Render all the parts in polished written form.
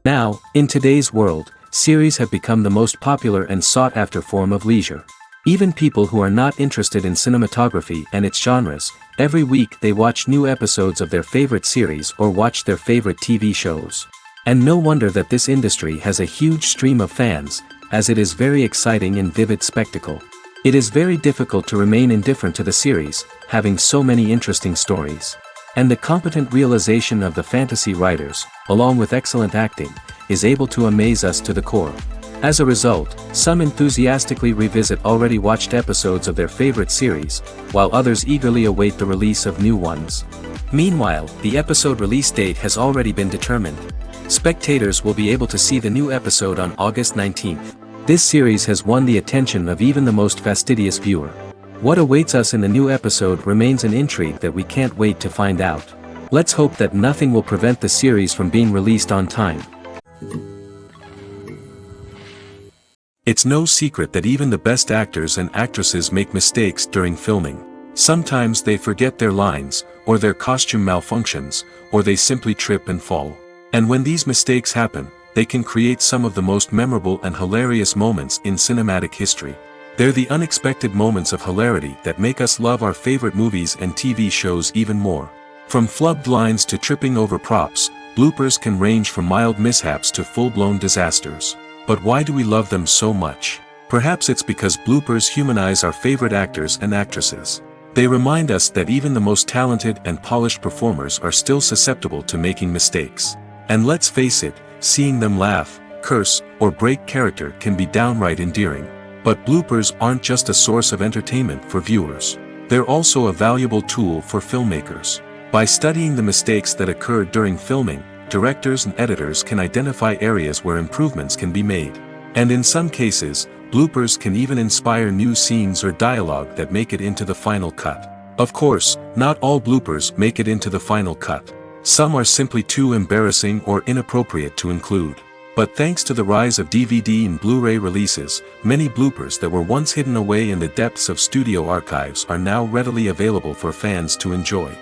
Now, in today's world, series have become the most popular and sought-after form of leisure. Even people who are not interested in cinematography and its genres, every week they watch new episodes of their favorite series or watch their favorite TV shows. And no wonder that this industry has a huge stream of fans, as it is very exciting and vivid spectacle. It is very difficult to remain indifferent to the series, having so many interesting stories. And the competent realization of the fantasy writers, along with excellent acting, is able to amaze us to the core. As a result, some enthusiastically revisit already watched episodes of their favorite series, while others eagerly await the release of new ones. Meanwhile, the episode release date has already been determined. Spectators will be able to see the new episode on August 19th. This series has won the attention of even the most fastidious viewer. What awaits us in the new episode remains an intrigue that we can't wait to find out. Let's hope that nothing will prevent the series from being released on time. It's no secret that even the best actors and actresses make mistakes during filming. Sometimes they forget their lines, or their costume malfunctions, or they simply trip and fall. And when these mistakes happen, they can create some of the most memorable and hilarious moments in cinematic history. They're the unexpected moments of hilarity that make us love our favorite movies and TV shows even more. From flubbed lines to tripping over props, bloopers can range from mild mishaps to full-blown disasters. But why do we love them so much? Perhaps it's because bloopers humanize our favorite actors and actresses. They remind us that even the most talented and polished performers are still susceptible to making mistakes. And let's face it, seeing them laugh, curse, or break character can be downright endearing. But bloopers aren't just a source of entertainment for viewers. They're also a valuable tool for filmmakers. By studying the mistakes that occurred during filming, directors and editors can identify areas where improvements can be made. And in some cases, bloopers can even inspire new scenes or dialogue that make it into the final cut. Of course, not all bloopers make it into the final cut. Some are simply too embarrassing or inappropriate to include. But thanks to the rise of DVD and Blu-ray releases, many bloopers that were once hidden away in the depths of studio archives are now readily available for fans to enjoy.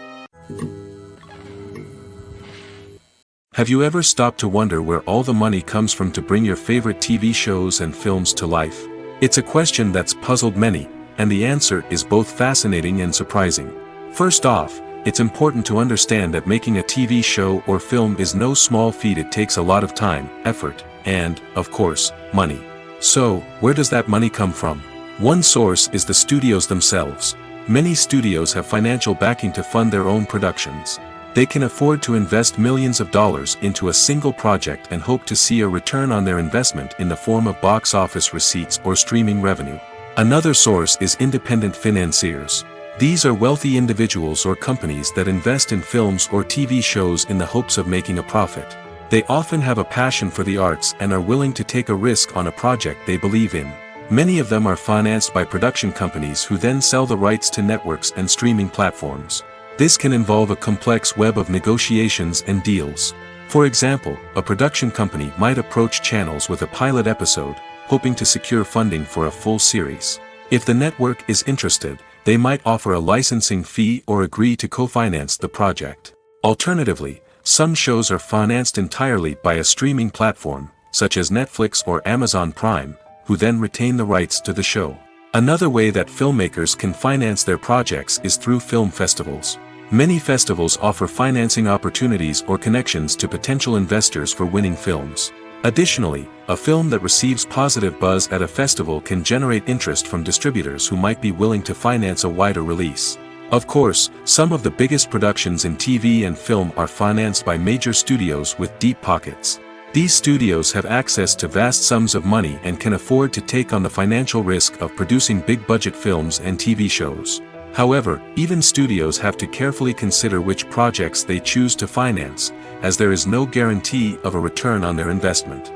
Have you ever stopped to wonder where all the money comes from to bring your favorite TV shows and films to life? It's a question that's puzzled many, and the answer is both fascinating and surprising. First off, it's important to understand that making a TV show or film is no small feat. It takes a lot of time, effort, and, of course, money. So, where does that money come from? One source is the studios themselves. Many studios have financial backing to fund their own productions. They can afford to invest millions of dollars into a single project and hope to see a return on their investment in the form of box office receipts or streaming revenue. Another source is independent financiers. These are wealthy individuals or companies that invest in films or TV shows in the hopes of making a profit. They often have a passion for the arts and are willing to take a risk on a project they believe in. Many of them are financed by production companies who then sell the rights to networks and streaming platforms. This can involve a complex web of negotiations and deals. For example, a production company might approach channels with a pilot episode, hoping to secure funding for a full series. If the network is interested, they might offer a licensing fee or agree to co-finance the project. Alternatively, some shows are financed entirely by a streaming platform, such as Netflix or Amazon Prime, who then retain the rights to the show. Another way that filmmakers can finance their projects is through film festivals. Many festivals offer financing opportunities or connections to potential investors for winning films. Additionally, a film that receives positive buzz at a festival can generate interest from distributors who might be willing to finance a wider release. Of course, some of the biggest productions in TV and film are financed by major studios with deep pockets. These studios have access to vast sums of money and can afford to take on the financial risk of producing big-budget films and TV shows. However, even studios have to carefully consider which projects they choose to finance, as there is no guarantee of a return on their investment.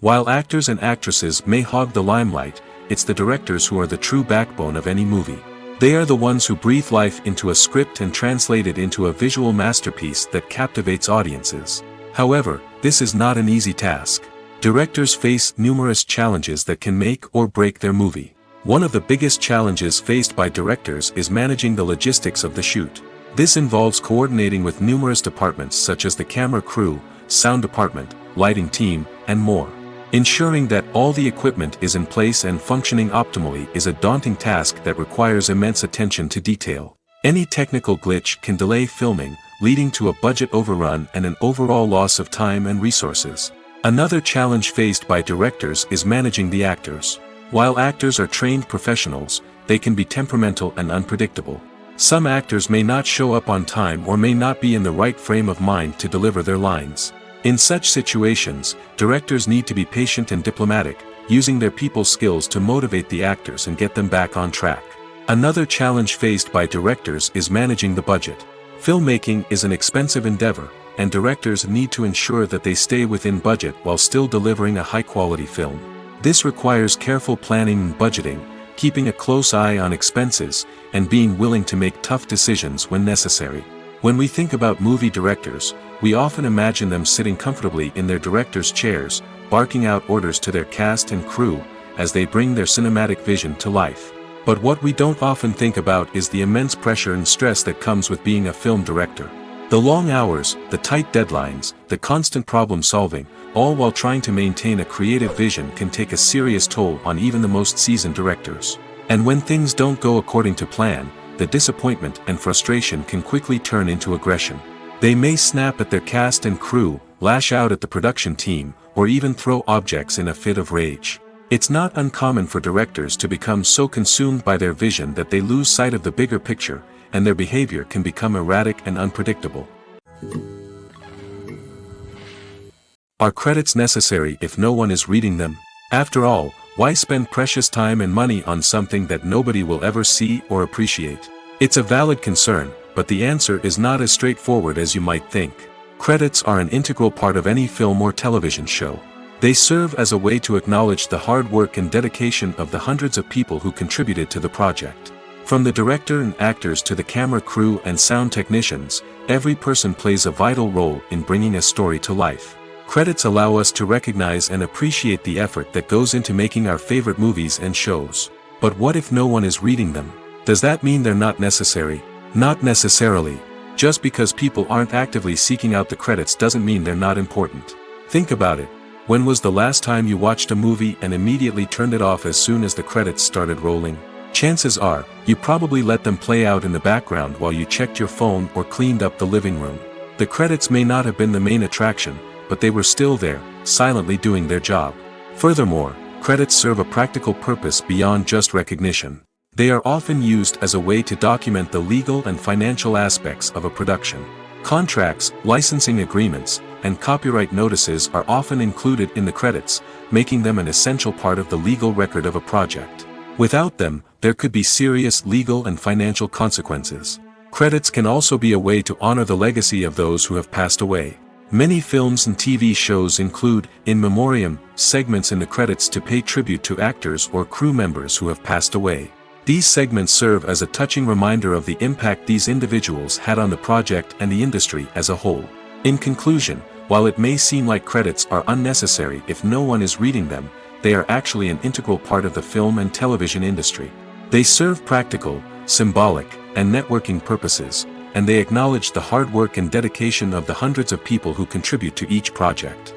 While actors and actresses may hog the limelight, it's the directors who are the true backbone of any movie. They are the ones who breathe life into a script and translate it into a visual masterpiece that captivates audiences. However, this is not an easy task. Directors face numerous challenges that can make or break their movie. One of the biggest challenges faced by directors is managing the logistics of the shoot. This involves coordinating with numerous departments such as the camera crew, sound department, lighting team, and more. Ensuring that all the equipment is in place and functioning optimally is a daunting task that requires immense attention to detail. Any technical glitch can delay filming, leading to a budget overrun and an overall loss of time and resources. Another challenge faced by directors is managing the actors. While actors are trained professionals, they can be temperamental and unpredictable. Some actors may not show up on time or may not be in the right frame of mind to deliver their lines. In such situations, directors need to be patient and diplomatic, using their people skills to motivate the actors and get them back on track. Another challenge faced by directors is managing the budget. Filmmaking is an expensive endeavor, and directors need to ensure that they stay within budget while still delivering a high-quality film. This requires careful planning and budgeting, keeping a close eye on expenses, and being willing to make tough decisions when necessary. When we think about movie directors, we often imagine them sitting comfortably in their director's chairs, barking out orders to their cast and crew, as they bring their cinematic vision to life. But what we don't often think about is the immense pressure and stress that comes with being a film director. The long hours, the tight deadlines, the constant problem solving, all while trying to maintain a creative vision can take a serious toll on even the most seasoned directors. And when things don't go according to plan, the disappointment and frustration can quickly turn into aggression. They may snap at their cast and crew, lash out at the production team, or even throw objects in a fit of rage. It's not uncommon for directors to become so consumed by their vision that they lose sight of the bigger picture, and their behavior can become erratic and unpredictable. Are credits necessary if no one is reading them? After all, why spend precious time and money on something that nobody will ever see or appreciate? It's a valid concern, but the answer is not as straightforward as you might think. Credits are an integral part of any film or television show. They serve as a way to acknowledge the hard work and dedication of the hundreds of people who contributed to the project. From the director and actors to the camera crew and sound technicians, every person plays a vital role in bringing a story to life. Credits allow us to recognize and appreciate the effort that goes into making our favorite movies and shows. But what if no one is reading them? Does that mean they're not necessary? Not necessarily. Just because people aren't actively seeking out the credits doesn't mean they're not important. Think about it. When was the last time you watched a movie and immediately turned it off as soon as the credits started rolling? Chances are, you probably let them play out in the background while you checked your phone or cleaned up the living room. The credits may not have been the main attraction, but they were still there, silently doing their job. Furthermore, credits serve a practical purpose beyond just recognition. They are often used as a way to document the legal and financial aspects of a production. Contracts, licensing agreements, and copyright notices are often included in the credits, making them an essential part of the legal record of a project. Without them, there could be serious legal and financial consequences. Credits can also be a way to honor the legacy of those who have passed away. Many films and TV shows include, in memoriam, segments in the credits to pay tribute to actors or crew members who have passed away. These segments serve as a touching reminder of the impact these individuals had on the project and the industry as a whole. In conclusion, while it may seem like credits are unnecessary if no one is reading them, they are actually an integral part of the film and television industry. They serve practical, symbolic, and networking purposes, and they acknowledge the hard work and dedication of the hundreds of people who contribute to each project.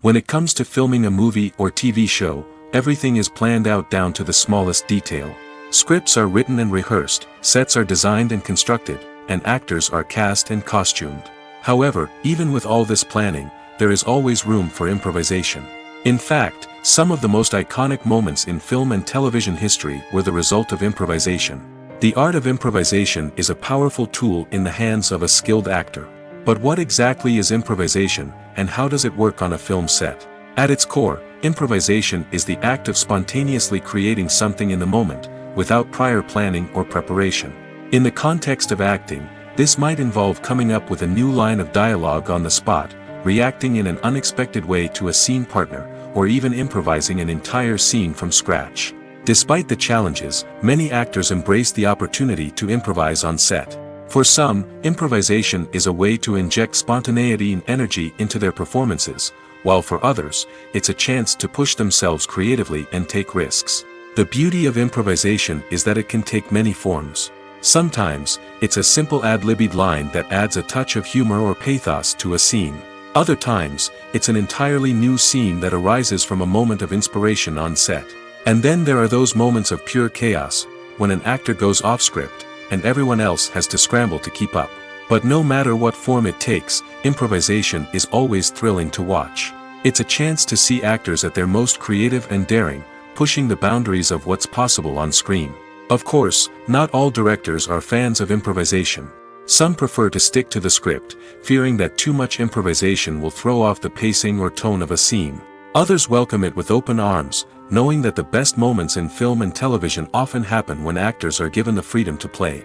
When it comes to filming a movie or TV show, everything is planned out down to the smallest detail. Scripts are written and rehearsed, sets are designed and constructed, and actors are cast and costumed. However, even with all this planning, there is always room for improvisation. In fact, some of the most iconic moments in film and television history were the result of improvisation. The art of improvisation is a powerful tool in the hands of a skilled actor. But what exactly is improvisation, and how does it work on a film set? At its core, improvisation is the act of spontaneously creating something in the moment, without prior planning or preparation. In the context of acting, this might involve coming up with a new line of dialogue on the spot, reacting in an unexpected way to a scene partner, or even improvising an entire scene from scratch. Despite the challenges, many actors embrace the opportunity to improvise on set. For some, improvisation is a way to inject spontaneity and energy into their performances, while for others, it's a chance to push themselves creatively and take risks. The beauty of improvisation is that it can take many forms. Sometimes, it's a simple ad-libbed line that adds a touch of humor or pathos to a scene. Other times, it's an entirely new scene that arises from a moment of inspiration on set. And then there are those moments of pure chaos, when an actor goes off script, and everyone else has to scramble to keep up. But no matter what form it takes, improvisation is always thrilling to watch. It's a chance to see actors at their most creative and daring, pushing the boundaries of what's possible on screen. Of course, not all directors are fans of improvisation. Some prefer to stick to the script, fearing that too much improvisation will throw off the pacing or tone of a scene. Others welcome it with open arms, knowing that the best moments in film and television often happen when actors are given the freedom to play.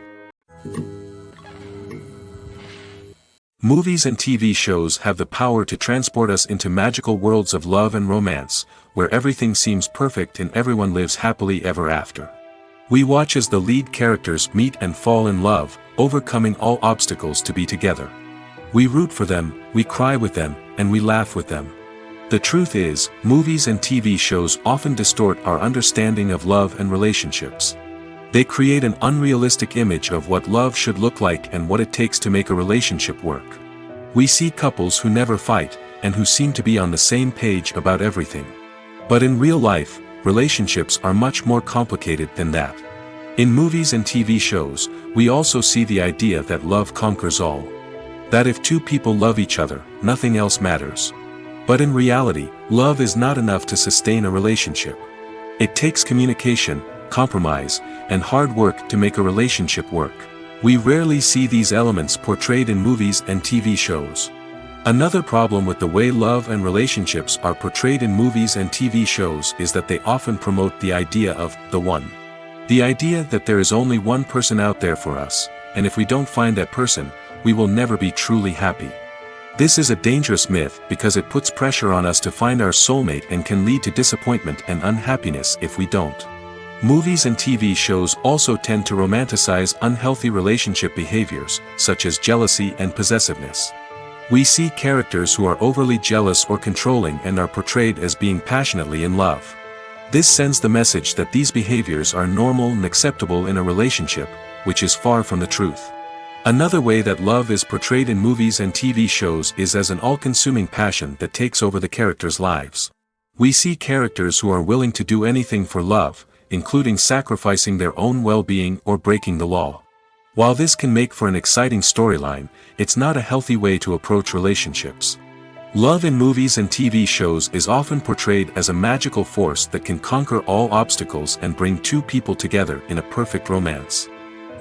Movies and TV shows have the power to transport us into magical worlds of love and romance, where everything seems perfect and everyone lives happily ever after. We watch as the lead characters meet and fall in love, overcoming all obstacles to be together. We root for them, we cry with them, and we laugh with them. The truth is, movies and TV shows often distort our understanding of love and relationships. They create an unrealistic image of what love should look like and what it takes to make a relationship work. We see couples who never fight, and who seem to be on the same page about everything. But in real life, relationships are much more complicated than that. In movies and TV shows, we also see the idea that love conquers all. That if two people love each other, nothing else matters. But in reality, love is not enough to sustain a relationship. It takes communication, compromise, and hard work to make a relationship work. We rarely see these elements portrayed in movies and TV shows. Another problem with the way love and relationships are portrayed in movies and TV shows is that they often promote the idea of the one. The idea that there is only one person out there for us, and if we don't find that person, we will never be truly happy. This is a dangerous myth because it puts pressure on us to find our soulmate and can lead to disappointment and unhappiness if we don't. Movies and TV shows also tend to romanticize unhealthy relationship behaviors, such as jealousy and possessiveness. We see characters who are overly jealous or controlling and are portrayed as being passionately in love. This sends the message that these behaviors are normal and acceptable in a relationship, which is far from the truth. Another way that love is portrayed in movies and TV shows is as an all-consuming passion that takes over the characters' lives. We see characters who are willing to do anything for love, including sacrificing their own well-being or breaking the law. While this can make for an exciting storyline, it's not a healthy way to approach relationships. Love in movies and TV shows is often portrayed as a magical force that can conquer all obstacles and bring two people together in a perfect romance.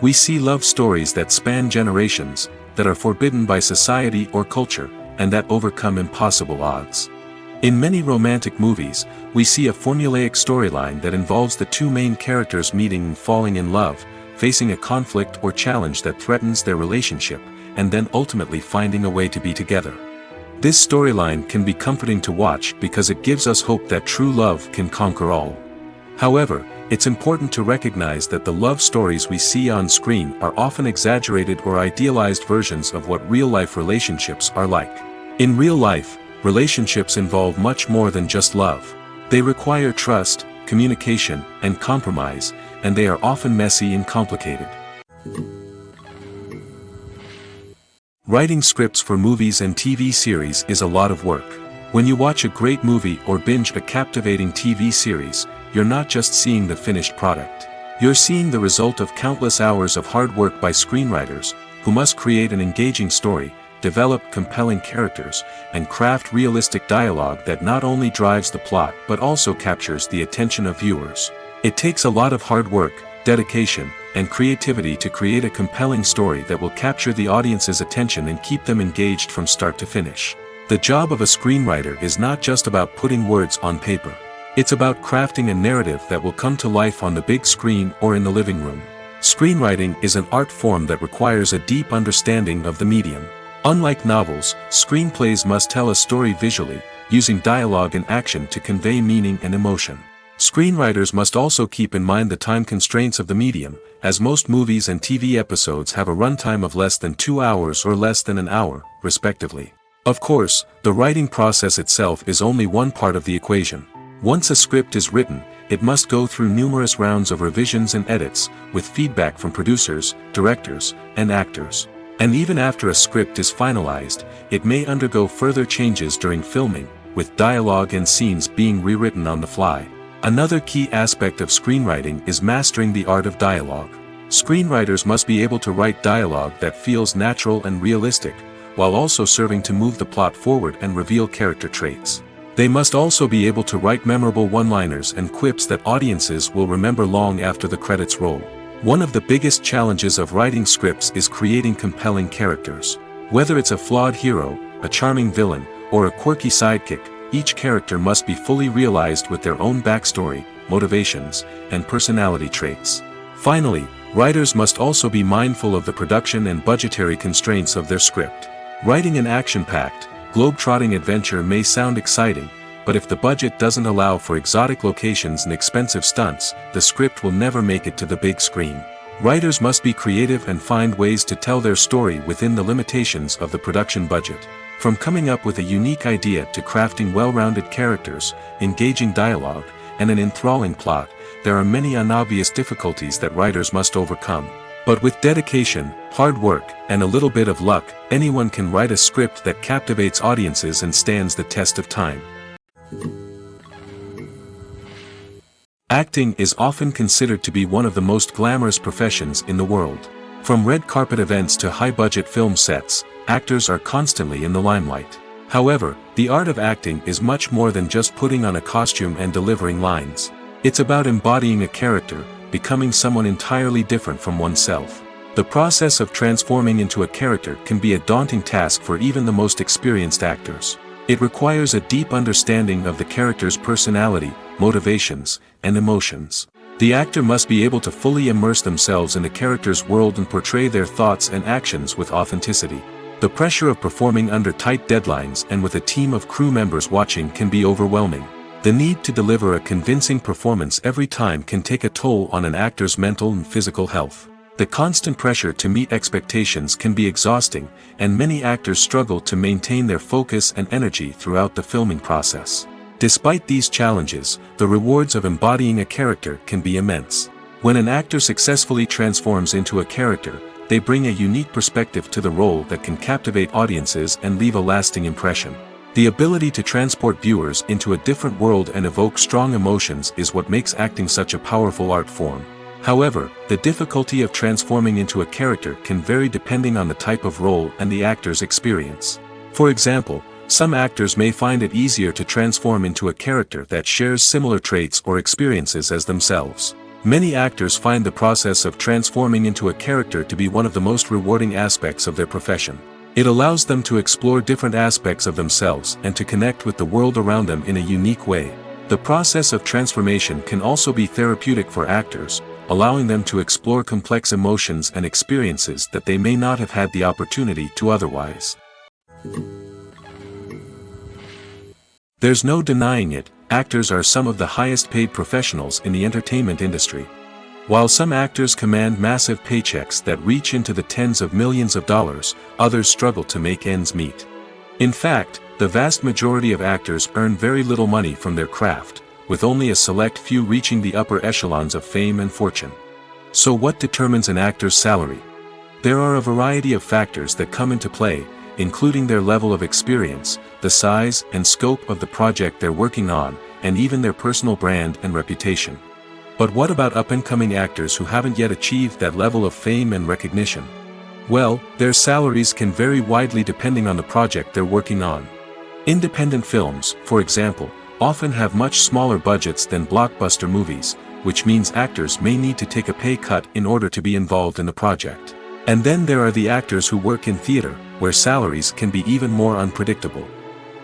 We see love stories that span generations, that are forbidden by society or culture, and that overcome impossible odds. In many romantic movies, we see a formulaic storyline that involves the two main characters meeting and falling in love, facing a conflict or challenge that threatens their relationship, and then ultimately finding a way to be together. This storyline can be comforting to watch because it gives us hope that true love can conquer all. However, it's important to recognize that the love stories we see on screen are often exaggerated or idealized versions of what real-life relationships are like. In real life, relationships involve much more than just love. They require trust, communication, and compromise, and they are often messy and complicated. Writing scripts for movies and TV series is a lot of work. When you watch a great movie or binge a captivating TV series, you're not just seeing the finished product. You're seeing the result of countless hours of hard work by screenwriters, who must create an engaging story, develop compelling characters, and craft realistic dialogue that not only drives the plot but also captures the attention of viewers. It takes a lot of hard work, dedication, and creativity to create a compelling story that will capture the audience's attention and keep them engaged from start to finish. The job of a screenwriter is not just about putting words on paper. It's about crafting a narrative that will come to life on the big screen or in the living room. Screenwriting is an art form that requires a deep understanding of the medium. Unlike novels, screenplays must tell a story visually, using dialogue and action to convey meaning and emotion. Screenwriters must also keep in mind the time constraints of the medium, as most movies and TV episodes have a runtime of less than 2 hours or less than an hour, respectively. Of course, the writing process itself is only one part of the equation. Once a script is written, it must go through numerous rounds of revisions and edits, with feedback from producers, directors, and actors. And even after a script is finalized, it may undergo further changes during filming, with dialogue and scenes being rewritten on the fly. Another key aspect of screenwriting is mastering the art of dialogue. Screenwriters must be able to write dialogue that feels natural and realistic, while also serving to move the plot forward and reveal character traits. They must also be able to write memorable one-liners and quips that audiences will remember long after the credits roll. One of the biggest challenges of writing scripts is creating compelling characters. Whether it's a flawed hero, a charming villain, or a quirky sidekick, each character must be fully realized with their own backstory, motivations, and personality traits. Finally, writers must also be mindful of the production and budgetary constraints of their script. Writing an action-packed, globe-trotting adventure may sound exciting, but if the budget doesn't allow for exotic locations and expensive stunts, the script will never make it to the big screen. Writers must be creative and find ways to tell their story within the limitations of the production budget. From coming up with a unique idea to crafting well-rounded characters, engaging dialogue, and an enthralling plot, there are many unobvious difficulties that writers must overcome. But with dedication, hard work, and a little bit of luck, anyone can write a script that captivates audiences and stands the test of time. Acting is often considered to be one of the most glamorous professions in the world. From red carpet events to high-budget film sets, actors are constantly in the limelight. However, the art of acting is much more than just putting on a costume and delivering lines. It's about embodying a character, becoming someone entirely different from oneself. The process of transforming into a character can be a daunting task for even the most experienced actors. It requires a deep understanding of the character's personality, motivations, and emotions. The actor must be able to fully immerse themselves in the character's world and portray their thoughts and actions with authenticity. The pressure of performing under tight deadlines and with a team of crew members watching can be overwhelming. The need to deliver a convincing performance every time can take a toll on an actor's mental and physical health. The constant pressure to meet expectations can be exhausting, and many actors struggle to maintain their focus and energy throughout the filming process. Despite these challenges, the rewards of embodying a character can be immense. When an actor successfully transforms into a character, they bring a unique perspective to the role that can captivate audiences and leave a lasting impression. The ability to transport viewers into a different world and evoke strong emotions is what makes acting such a powerful art form. However, the difficulty of transforming into a character can vary depending on the type of role and the actor's experience. For example, some actors may find it easier to transform into a character that shares similar traits or experiences as themselves. Many actors find the process of transforming into a character to be one of the most rewarding aspects of their profession. It allows them to explore different aspects of themselves and to connect with the world around them in a unique way. The process of transformation can also be therapeutic for actors, allowing them to explore complex emotions and experiences that they may not have had the opportunity to otherwise. There's no denying it, actors are some of the highest paid professionals in the entertainment industry. While some actors command massive paychecks that reach into the tens of millions of dollars, others struggle to make ends meet. In fact, the vast majority of actors earn very little money from their craft, with only a select few reaching the upper echelons of fame and fortune. So what determines an actor's salary? There are a variety of factors that come into play, including their level of experience, the size and scope of the project they're working on, and even their personal brand and reputation. But what about up-and-coming actors who haven't yet achieved that level of fame and recognition? Well, their salaries can vary widely depending on the project they're working on. Independent films, for example, often have much smaller budgets than blockbuster movies, which means actors may need to take a pay cut in order to be involved in the project. And then there are the actors who work in theater, where salaries can be even more unpredictable.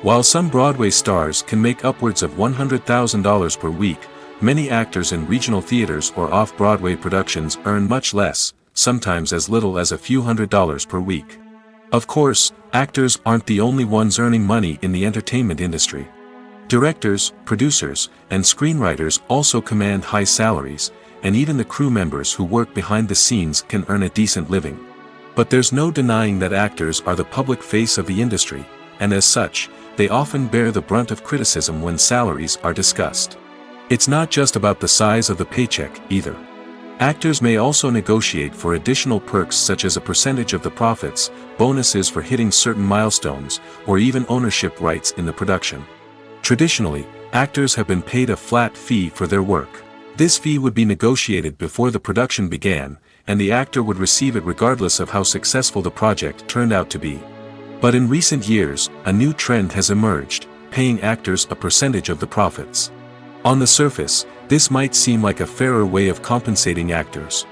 While some Broadway stars can make upwards of $100,000 per week, many actors in regional theaters or off-Broadway productions earn much less, sometimes as little as a few $100s per week. Of course, actors aren't the only ones earning money in the entertainment industry. Directors, producers, and screenwriters also command high salaries, and even the crew members who work behind the scenes can earn a decent living. But there's no denying that actors are the public face of the industry, and as such, they often bear the brunt of criticism when salaries are discussed. It's not just about the size of the paycheck, either. Actors may also negotiate for additional perks such as a percentage of the profits, bonuses for hitting certain milestones, or even ownership rights in the production. Traditionally, actors have been paid a flat fee for their work. This fee would be negotiated before the production began, and the actor would receive it regardless of how successful the project turned out to be. But in recent years, a new trend has emerged, paying actors a percentage of the profits. On the surface, this might seem like a fairer way of compensating actors.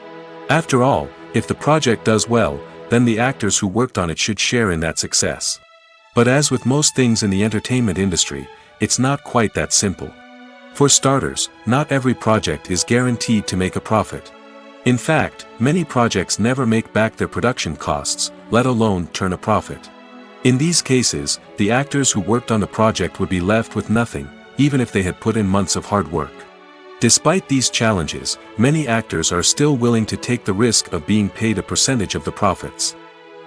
After all, if the project does well, then the actors who worked on it should share in that success. But as with most things in the entertainment industry, it's not quite that simple. For starters, not every project is guaranteed to make a profit. In fact, many projects never make back their production costs, let alone turn a profit. In these cases, the actors who worked on the project would be left with nothing, even if they had put in months of hard work. Despite these challenges, many actors are still willing to take the risk of being paid a percentage of the profits.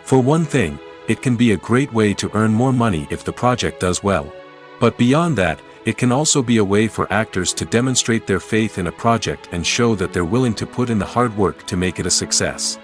For one thing, it can be a great way to earn more money if the project does well. But beyond that, it can also be a way for actors to demonstrate their faith in a project and show that they're willing to put in the hard work to make it a success.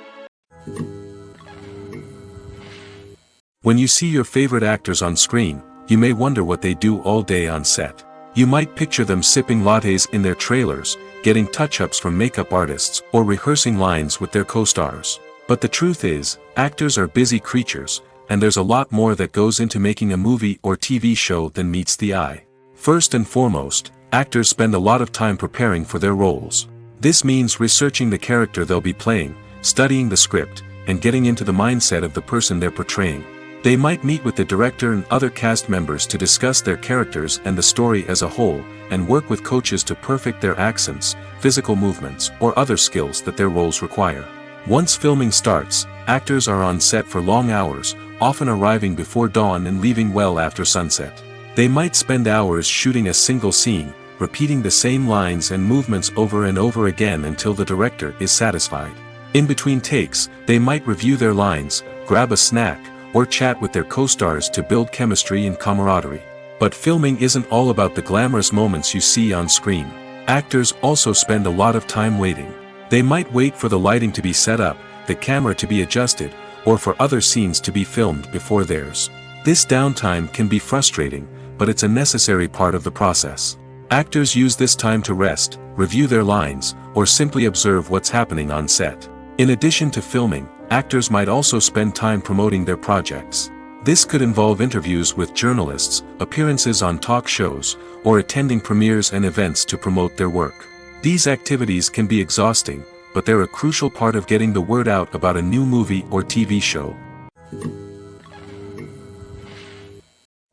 When you see your favorite actors on screen, you may wonder what they do all day on set. You might picture them sipping lattes in their trailers, getting touch-ups from makeup artists, or rehearsing lines with their co-stars. But the truth is, actors are busy creatures, and there's a lot more that goes into making a movie or TV show than meets the eye. First and foremost, actors spend a lot of time preparing for their roles. This means researching the character they'll be playing, studying the script, and getting into the mindset of the person they're portraying. They might meet with the director and other cast members to discuss their characters and the story as a whole, and work with coaches to perfect their accents, physical movements, or other skills that their roles require. Once filming starts, actors are on set for long hours, often arriving before dawn and leaving well after sunset. They might spend hours shooting a single scene, repeating the same lines and movements over and over again until the director is satisfied. In between takes, they might review their lines, grab a snack, or chat with their co-stars to build chemistry and camaraderie. But filming isn't all about the glamorous moments you see on screen. Actors also spend a lot of time waiting. They might wait for the lighting to be set up, the camera to be adjusted, or for other scenes to be filmed before theirs. This downtime can be frustrating, but it's a necessary part of the process. Actors use this time to rest, review their lines, or simply observe what's happening on set. In addition to filming, actors might also spend time promoting their projects. This could involve interviews with journalists, appearances on talk shows, or attending premieres and events to promote their work. These activities can be exhausting, but they're a crucial part of getting the word out about a new movie or TV show.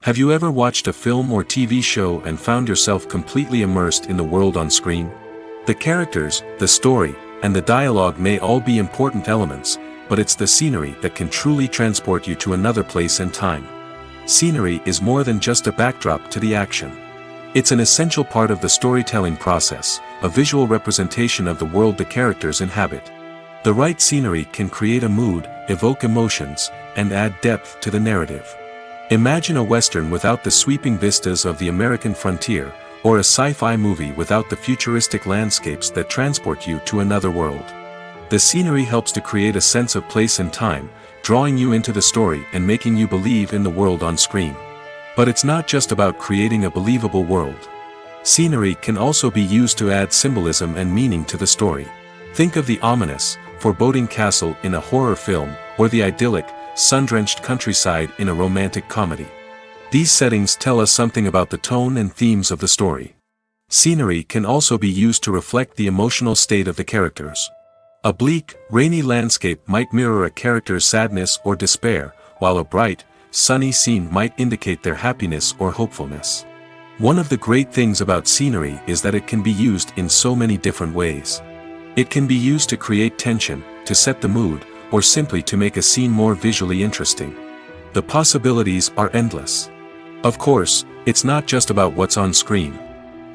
Have you ever watched a film or TV show and found yourself completely immersed in the world on screen? The characters, the story, and the dialogue may all be important elements, but it's the scenery that can truly transport you to another place and time. Scenery is more than just a backdrop to the action. It's an essential part of the storytelling process, a visual representation of the world the characters inhabit. The right scenery can create a mood, evoke emotions, and add depth to the narrative. Imagine a Western without the sweeping vistas of the American frontier, or a sci-fi movie without the futuristic landscapes that transport you to another world. The scenery helps to create a sense of place and time, drawing you into the story and making you believe in the world on screen. But it's not just about creating a believable world. Scenery can also be used to add symbolism and meaning to the story. Think of the ominous, foreboding castle in a horror film, or the idyllic, sun-drenched countryside in a romantic comedy. These settings tell us something about the tone and themes of the story. Scenery can also be used to reflect the emotional state of the characters. A bleak, rainy landscape might mirror a character's sadness or despair, while a bright, sunny scene might indicate their happiness or hopefulness. One of the great things about scenery is that it can be used in so many different ways. It can be used to create tension, to set the mood, or simply to make a scene more visually interesting. The possibilities are endless. Of course, it's not just about what's on screen.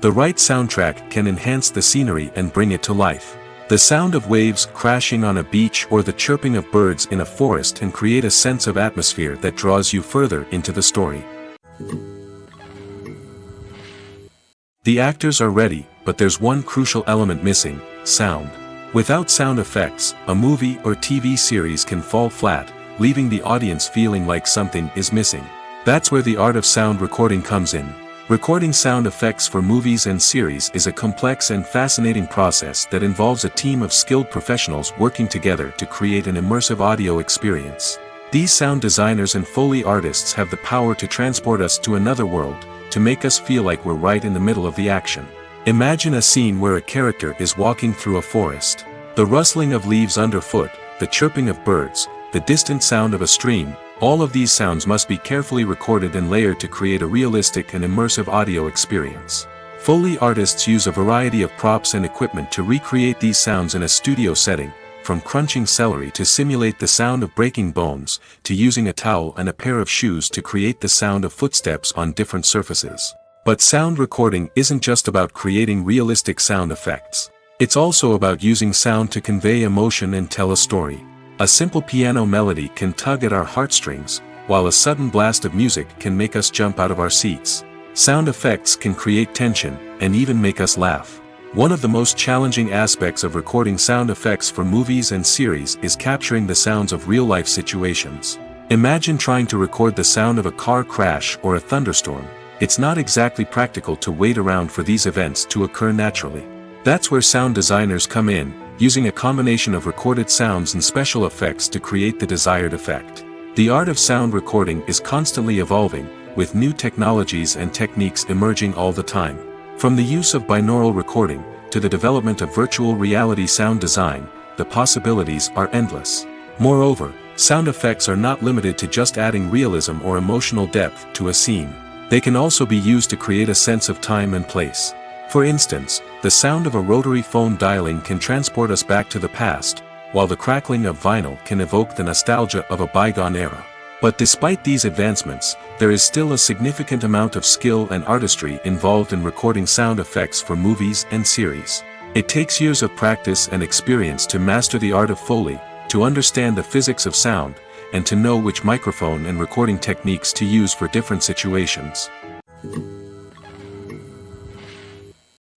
The right soundtrack can enhance the scenery and bring it to life. The sound of waves crashing on a beach or the chirping of birds in a forest can create a sense of atmosphere that draws you further into the story. The actors are ready, but there's one crucial element missing: sound. Without sound effects, a movie or TV series can fall flat, leaving the audience feeling like something is missing. That's where the art of sound recording comes in. Recording sound effects for movies and series is a complex and fascinating process that involves a team of skilled professionals working together to create an immersive audio experience. These sound designers and Foley artists have the power to transport us to another world, to make us feel like we're right in the middle of the action. Imagine a scene where a character is walking through a forest. The rustling of leaves underfoot, the chirping of birds, the distant sound of a stream, all of these sounds must be carefully recorded and layered to create a realistic and immersive audio experience. Foley artists use a variety of props and equipment to recreate these sounds in a studio setting, from crunching celery to simulate the sound of breaking bones, to using a towel and a pair of shoes to create the sound of footsteps on different surfaces. But sound recording isn't just about creating realistic sound effects. It's also about using sound to convey emotion and tell a story. A simple piano melody can tug at our heartstrings, while a sudden blast of music can make us jump out of our seats. Sound effects can create tension, and even make us laugh. One of the most challenging aspects of recording sound effects for movies and series is capturing the sounds of real-life situations. Imagine trying to record the sound of a car crash or a thunderstorm. It's not exactly practical to wait around for these events to occur naturally. That's where sound designers come in, using a combination of recorded sounds and special effects to create the desired effect. The art of sound recording is constantly evolving, with new technologies and techniques emerging all the time. From the use of binaural recording, to the development of virtual reality sound design, the possibilities are endless. Moreover, sound effects are not limited to just adding realism or emotional depth to a scene. They can also be used to create a sense of time and place. For instance, the sound of a rotary phone dialing can transport us back to the past, while the crackling of vinyl can evoke the nostalgia of a bygone era. But despite these advancements, there is still a significant amount of skill and artistry involved in recording sound effects for movies and series. It takes years of practice and experience to master the art of Foley, to understand the physics of sound, and to know which microphone and recording techniques to use for different situations.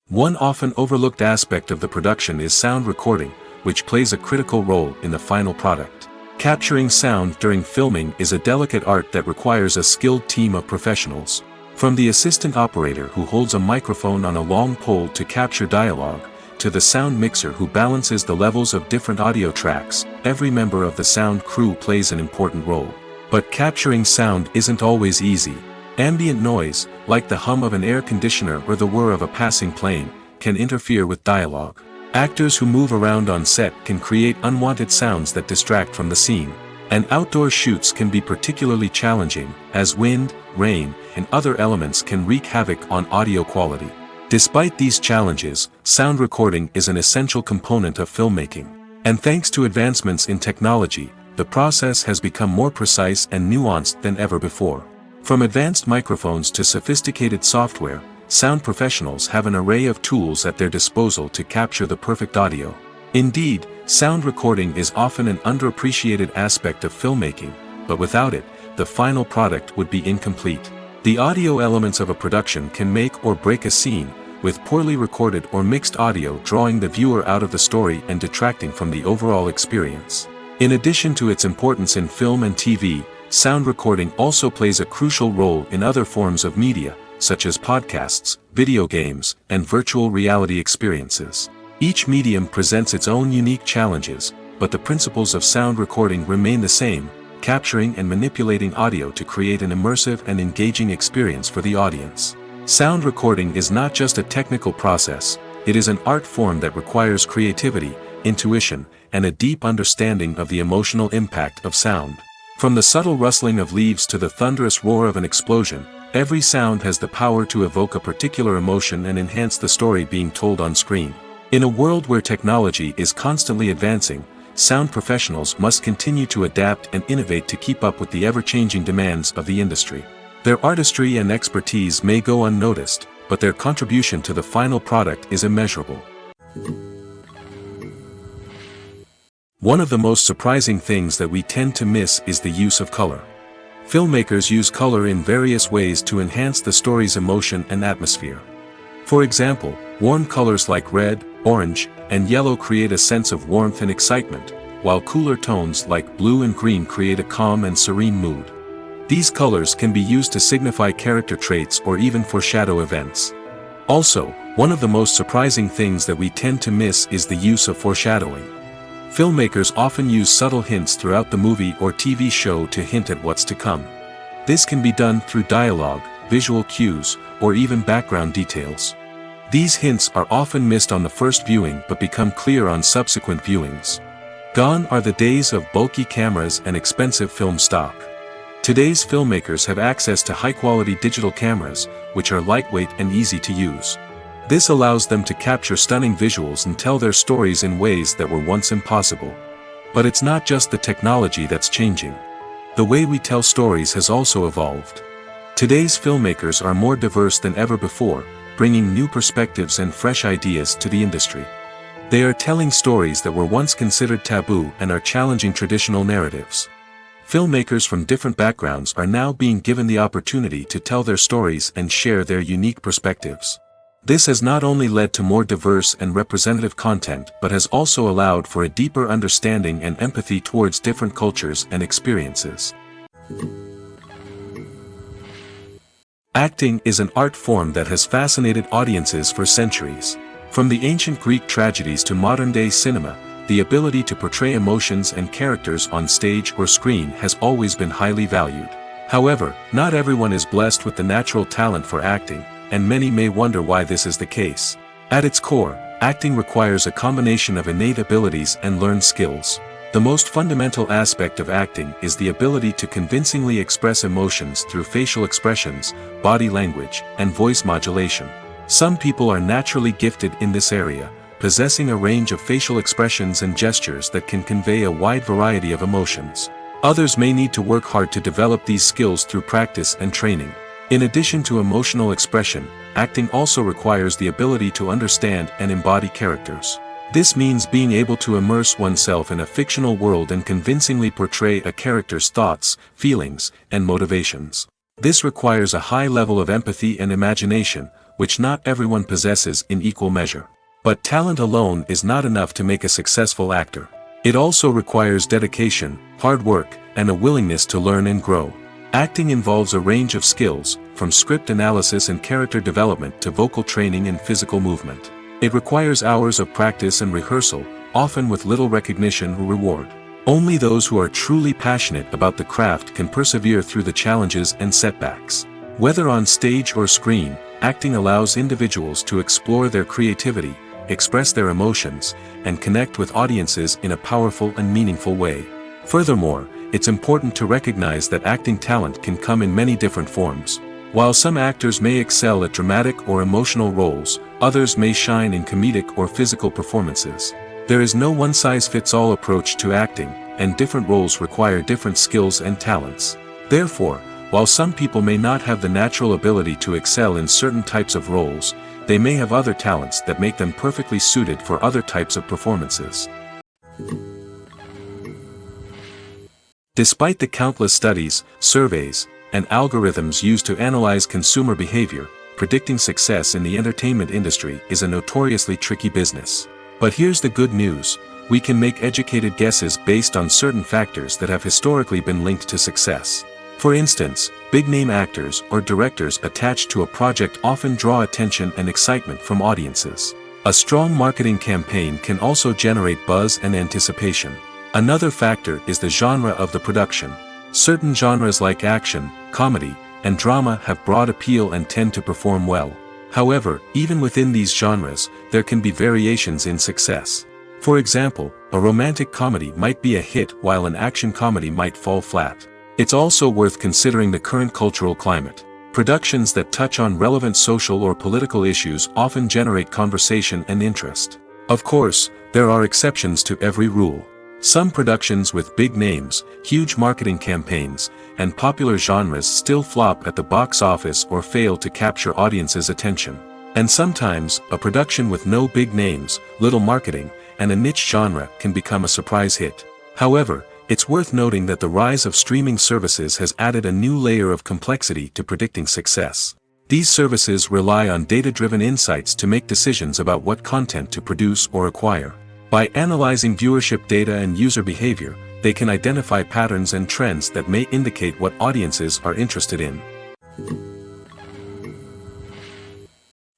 One often overlooked aspect of the production is sound recording, which plays a critical role in the final product. Capturing sound during filming is a delicate art that requires a skilled team of professionals. From the assistant operator who holds a microphone on a long pole to capture dialogue, to the sound mixer who balances the levels of different audio tracks, every member of the sound crew plays an important role. But capturing sound isn't always easy. Ambient noise, like the hum of an air conditioner or the whir of a passing plane, can interfere with dialogue. Actors who move around on set can create unwanted sounds that distract from the scene. And outdoor shoots can be particularly challenging, as wind, rain, and other elements can wreak havoc on audio quality. Despite these challenges, sound recording is an essential component of filmmaking. And thanks to advancements in technology, the process has become more precise and nuanced than ever before. From advanced microphones to sophisticated software, sound professionals have an array of tools at their disposal to capture the perfect audio. Indeed, sound recording is often an underappreciated aspect of filmmaking, but without it, the final product would be incomplete. The audio elements of a production can make or break a scene, with poorly recorded or mixed audio drawing the viewer out of the story and detracting from the overall experience. In addition to its importance in film and TV, sound recording also plays a crucial role in other forms of media, such as podcasts, video games, and virtual reality experiences. Each medium presents its own unique challenges, but the principles of sound recording remain the same: capturing and manipulating audio to create an immersive and engaging experience for the audience. Sound recording is not just a technical process, it is an art form that requires creativity, intuition, and a deep understanding of the emotional impact of sound. From the subtle rustling of leaves to the thunderous roar of an explosion, every sound has the power to evoke a particular emotion and enhance the story being told on screen. In a world where technology is constantly advancing, sound professionals must continue to adapt and innovate to keep up with the ever-changing demands of the industry. Their artistry and expertise may go unnoticed, but their contribution to the final product is immeasurable. One of the most surprising things that we tend to miss is the use of color. Filmmakers use color in various ways to enhance the story's emotion and atmosphere. For example, Warm colors like red, orange, and yellow create a sense of warmth and excitement, while cooler tones like blue and green create a calm and serene mood. These colors can be used to signify character traits or even foreshadow events. Also, one of the most surprising things that we tend to miss is the use of foreshadowing. Filmmakers often use subtle hints throughout the movie or TV show to hint at what's to come. This can be done through dialogue, visual cues, or even background details. These hints are often missed on the first viewing but become clear on subsequent viewings. Gone are the days of bulky cameras and expensive film stock. Today's filmmakers have access to high-quality digital cameras, which are lightweight and easy to use. This allows them to capture stunning visuals and tell their stories in ways that were once impossible. But it's not just the technology that's changing. The way we tell stories has also evolved. Today's filmmakers are more diverse than ever before, bringing new perspectives and fresh ideas to the industry. They are telling stories that were once considered taboo and are challenging traditional narratives. Filmmakers from different backgrounds are now being given the opportunity to tell their stories and share their unique perspectives. This has not only led to more diverse and representative content but has also allowed for a deeper understanding and empathy towards different cultures and experiences. Acting is an art form that has fascinated audiences for centuries. From the ancient Greek tragedies to modern-day cinema, the ability to portray emotions and characters on stage or screen has always been highly valued. However, not everyone is blessed with the natural talent for acting, and many may wonder why this is the case. At its core, acting requires a combination of innate abilities and learned skills. The most fundamental aspect of acting is the ability to convincingly express emotions through facial expressions, body language, and voice modulation. Some people are naturally gifted in this area, possessing a range of facial expressions and gestures that can convey a wide variety of emotions. Others may need to work hard to develop these skills through practice and training. In addition to emotional expression, acting also requires the ability to understand and embody characters. This means being able to immerse oneself in a fictional world and convincingly portray a character's thoughts, feelings, and motivations. This requires a high level of empathy and imagination, which not everyone possesses in equal measure. But talent alone is not enough to make a successful actor. It also requires dedication, hard work, and a willingness to learn and grow. Acting involves a range of skills, from script analysis and character development to vocal training and physical movement. It requires hours of practice and rehearsal, often with little recognition or reward. Only those who are truly passionate about the craft can persevere through the challenges and setbacks. Whether on stage or screen, acting allows individuals to explore their creativity, express their emotions, and connect with audiences in a powerful and meaningful way. Furthermore, it's important to recognize that acting talent can come in many different forms. While some actors may excel at dramatic or emotional roles, others may shine in comedic or physical performances. There is no one-size-fits-all approach to acting, and different roles require different skills and talents. Therefore, while some people may not have the natural ability to excel in certain types of roles, they may have other talents that make them perfectly suited for other types of performances. Despite the countless studies, surveys, and algorithms used to analyze consumer behavior, predicting success in the entertainment industry is a notoriously tricky business. But here's the good news: we can make educated guesses based on certain factors that have historically been linked to success. For instance, big-name actors or directors attached to a project often draw attention and excitement from audiences. A strong marketing campaign can also generate buzz and anticipation. Another factor is the genre of the production. Certain genres like action, comedy, and drama have broad appeal and tend to perform well. However, even within these genres, there can be variations in success. For example, a romantic comedy might be a hit while an action comedy might fall flat. It's also worth considering the current cultural climate. Productions that touch on relevant social or political issues often generate conversation and interest. Of course, there are exceptions to every rule. Some productions with big names, huge marketing campaigns, and popular genres still flop at the box office or fail to capture audiences' attention. And sometimes, a production with no big names, little marketing, and a niche genre can become a surprise hit. However, it's worth noting that the rise of streaming services has added a new layer of complexity to predicting success. These services rely on data-driven insights to make decisions about what content to produce or acquire. By analyzing viewership data and user behavior, they can identify patterns and trends that may indicate what audiences are interested in.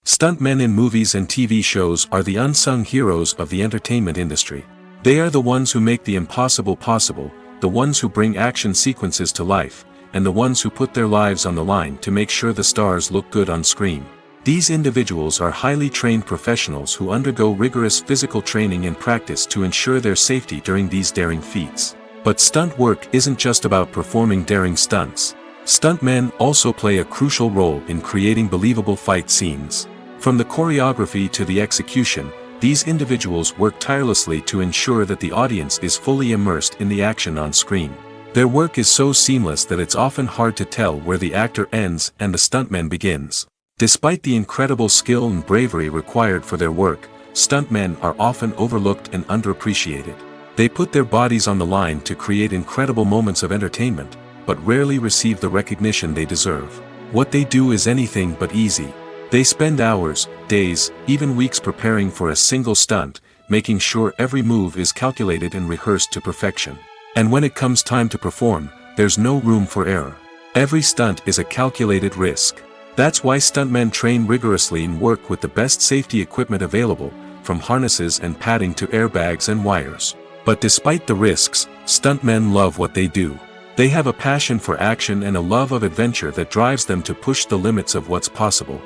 Stuntmen in movies and TV shows are the unsung heroes of the entertainment industry. They are the ones who make the impossible possible, the ones who bring action sequences to life, and the ones who put their lives on the line to make sure the stars look good on screen. These individuals are highly trained professionals who undergo rigorous physical training and practice to ensure their safety during these daring feats. But stunt work isn't just about performing daring stunts. Stuntmen also play a crucial role in creating believable fight scenes. From the choreography to the execution, these individuals work tirelessly to ensure that the audience is fully immersed in the action on screen. Their work is so seamless that it's often hard to tell where the actor ends and the stuntman begins. Despite the incredible skill and bravery required for their work, stuntmen are often overlooked and underappreciated. They put their bodies on the line to create incredible moments of entertainment, but rarely receive the recognition they deserve. What they do is anything but easy. They spend hours, days, even weeks preparing for a single stunt, making sure every move is calculated and rehearsed to perfection. And when it comes time to perform, there's no room for error. Every stunt is a calculated risk. That's why stuntmen train rigorously and work with the best safety equipment available, from harnesses and padding to airbags and wires. But despite the risks, stuntmen love what they do. They have a passion for action and a love of adventure that drives them to push the limits of what's possible.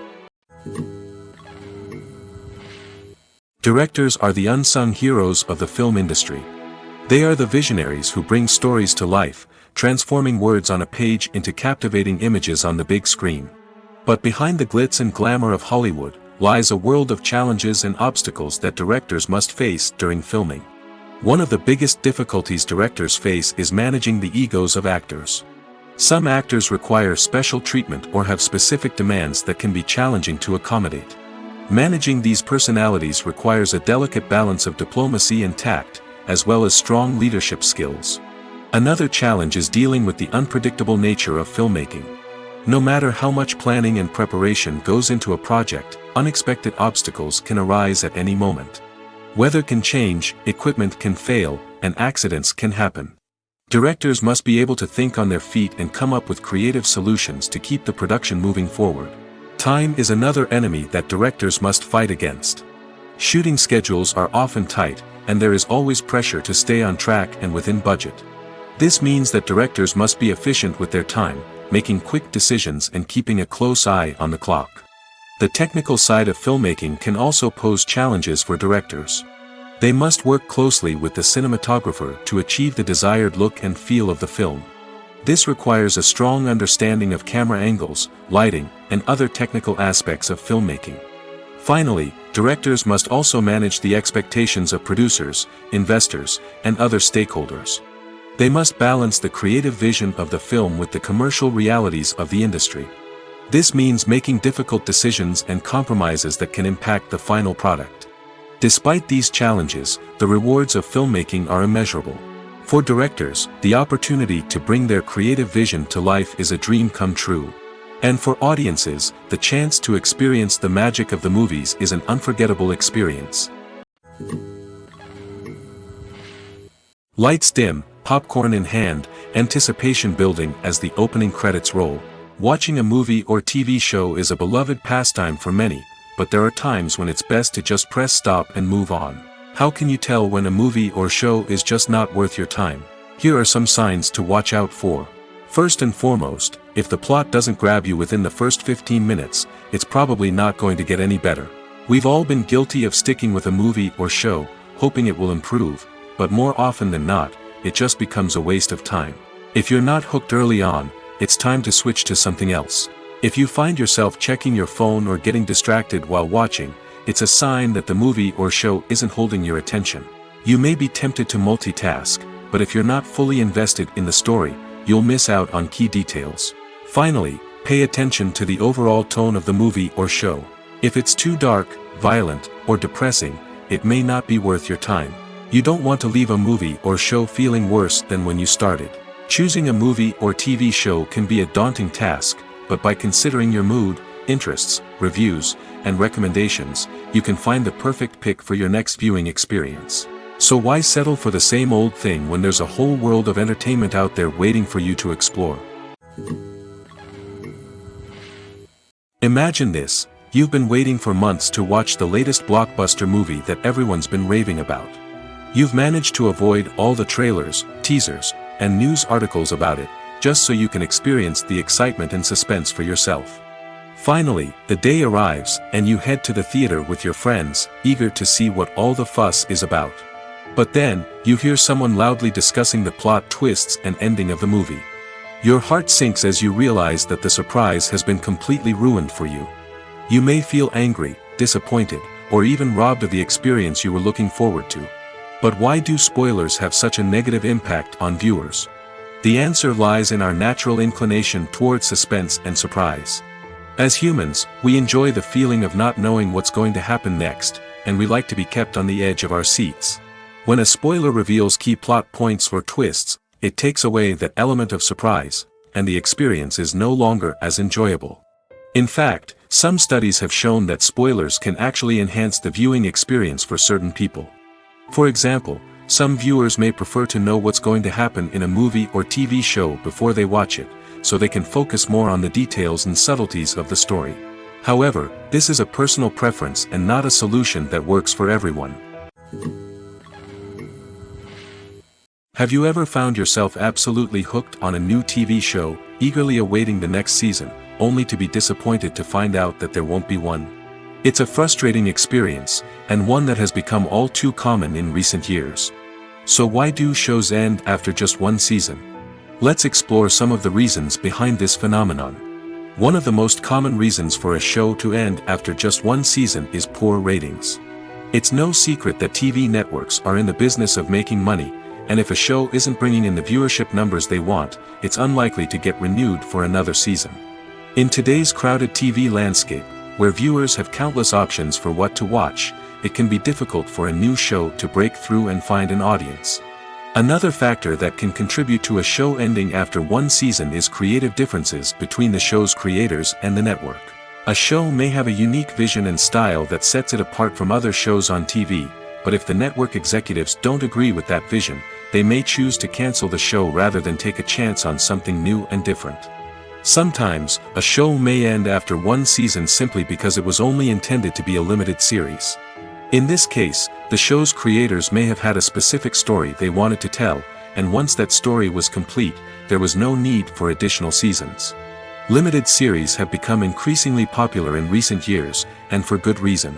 Directors are the unsung heroes of the film industry. They are the visionaries who bring stories to life, transforming words on a page into captivating images on the big screen. But behind the glitz and glamour of Hollywood, lies a world of challenges and obstacles that directors must face during filming. One of the biggest difficulties directors face is managing the egos of actors. Some actors require special treatment or have specific demands that can be challenging to accommodate. Managing these personalities requires a delicate balance of diplomacy and tact, as well as strong leadership skills. Another challenge is dealing with the unpredictable nature of filmmaking. No matter how much planning and preparation goes into a project, unexpected obstacles can arise at any moment. Weather can change, equipment can fail, and accidents can happen. Directors must be able to think on their feet and come up with creative solutions to keep the production moving forward. Time is another enemy that directors must fight against. Shooting schedules are often tight, and there is always pressure to stay on track and within budget. This means that directors must be efficient with their time, making quick decisions and keeping a close eye on the clock. The technical side of filmmaking can also pose challenges for directors. They must work closely with the cinematographer to achieve the desired look and feel of the film. This requires a strong understanding of camera angles, lighting, and other technical aspects of filmmaking. Finally, directors must also manage the expectations of producers, investors, and other stakeholders. They must balance the creative vision of the film with the commercial realities of the industry. This means making difficult decisions and compromises that can impact the final product. Despite these challenges, the rewards of filmmaking are immeasurable. For directors, the opportunity to bring their creative vision to life is a dream come true. And for audiences, the chance to experience the magic of the movies is an unforgettable experience. Lights dim, popcorn in hand, anticipation building as the opening credits roll. Watching a movie or TV show is a beloved pastime for many, but there are times when it's best to just press stop and move on. How can you tell when a movie or show is just not worth your time? Here are some signs to watch out for. First and foremost, if the plot doesn't grab you within the first 15 minutes, it's probably not going to get any better. We've all been guilty of sticking with a movie or show, hoping it will improve, but more often than not, it just becomes a waste of time. If you're not hooked early on, it's time to switch to something else. If you find yourself checking your phone or getting distracted while watching, it's a sign that the movie or show isn't holding your attention. You may be tempted to multitask, but if you're not fully invested in the story, you'll miss out on key details. Finally, pay attention to the overall tone of the movie or show. If it's too dark, violent, or depressing, it may not be worth your time. You don't want to leave a movie or show feeling worse than when you started. Choosing a movie or TV show can be a daunting task, but by considering your mood, interests, reviews, and recommendations, you can find the perfect pick for your next viewing experience. So why settle for the same old thing when there's a whole world of entertainment out there waiting for you to explore? Imagine this: you've been waiting for months to watch the latest blockbuster movie that everyone's been raving about. You've managed to avoid all the trailers, teasers, and news articles about it, just so you can experience the excitement and suspense for yourself. Finally, the day arrives, and you head to the theater with your friends, eager to see what all the fuss is about. But then, you hear someone loudly discussing the plot twists and ending of the movie. Your heart sinks as you realize that the surprise has been completely ruined for you. You may feel angry, disappointed, or even robbed of the experience you were looking forward to. But why do spoilers have such a negative impact on viewers? The answer lies in our natural inclination towards suspense and surprise. As humans, we enjoy the feeling of not knowing what's going to happen next, and we like to be kept on the edge of our seats. When a spoiler reveals key plot points or twists, it takes away that element of surprise, and the experience is no longer as enjoyable. In fact, some studies have shown that spoilers can actually enhance the viewing experience for certain people. For example, some viewers may prefer to know what's going to happen in a movie or TV show before they watch it, so they can focus more on the details and subtleties of the story. However, this is a personal preference and not a solution that works for everyone. Have you ever found yourself absolutely hooked on a new TV show, eagerly awaiting the next season, only to be disappointed to find out that there won't be one? It's a frustrating experience, and one that has become all too common in recent years. So why do shows end after just one season? Let's explore some of the reasons behind this phenomenon. One of the most common reasons for a show to end after just one season is poor ratings. It's no secret that TV networks are in the business of making money, and if a show isn't bringing in the viewership numbers they want, it's unlikely to get renewed for another season. In today's crowded TV landscape, where viewers have countless options for what to watch, it can be difficult for a new show to break through and find an audience. Another factor that can contribute to a show ending after one season is creative differences between the show's creators and the network. A show may have a unique vision and style that sets it apart from other shows on TV, but if the network executives don't agree with that vision, they may choose to cancel the show rather than take a chance on something new and different. Sometimes, a show may end after one season simply because it was only intended to be a limited series. In this case, the show's creators may have had a specific story they wanted to tell, and once that story was complete, there was no need for additional seasons. Limited series have become increasingly popular in recent years, and for good reason.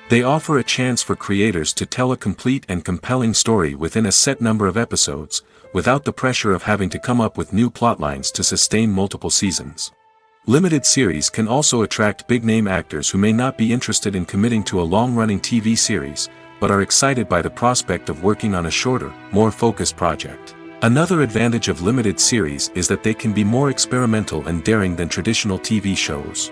They offer a chance for creators to tell a complete and compelling story within a set number of episodes, without the pressure of having to come up with new plotlines to sustain multiple seasons. Limited series can also attract big-name actors who may not be interested in committing to a long-running TV series, but are excited by the prospect of working on a shorter, more focused project. Another advantage of limited series is that they can be more experimental and daring than traditional TV shows.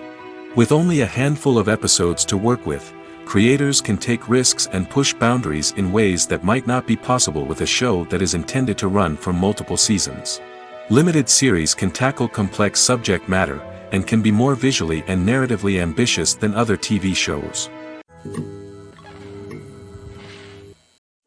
With only a handful of episodes to work with, creators can take risks and push boundaries in ways that might not be possible with a show that is intended to run for multiple seasons. Limited series can tackle complex subject matter, and can be more visually and narratively ambitious than other TV shows.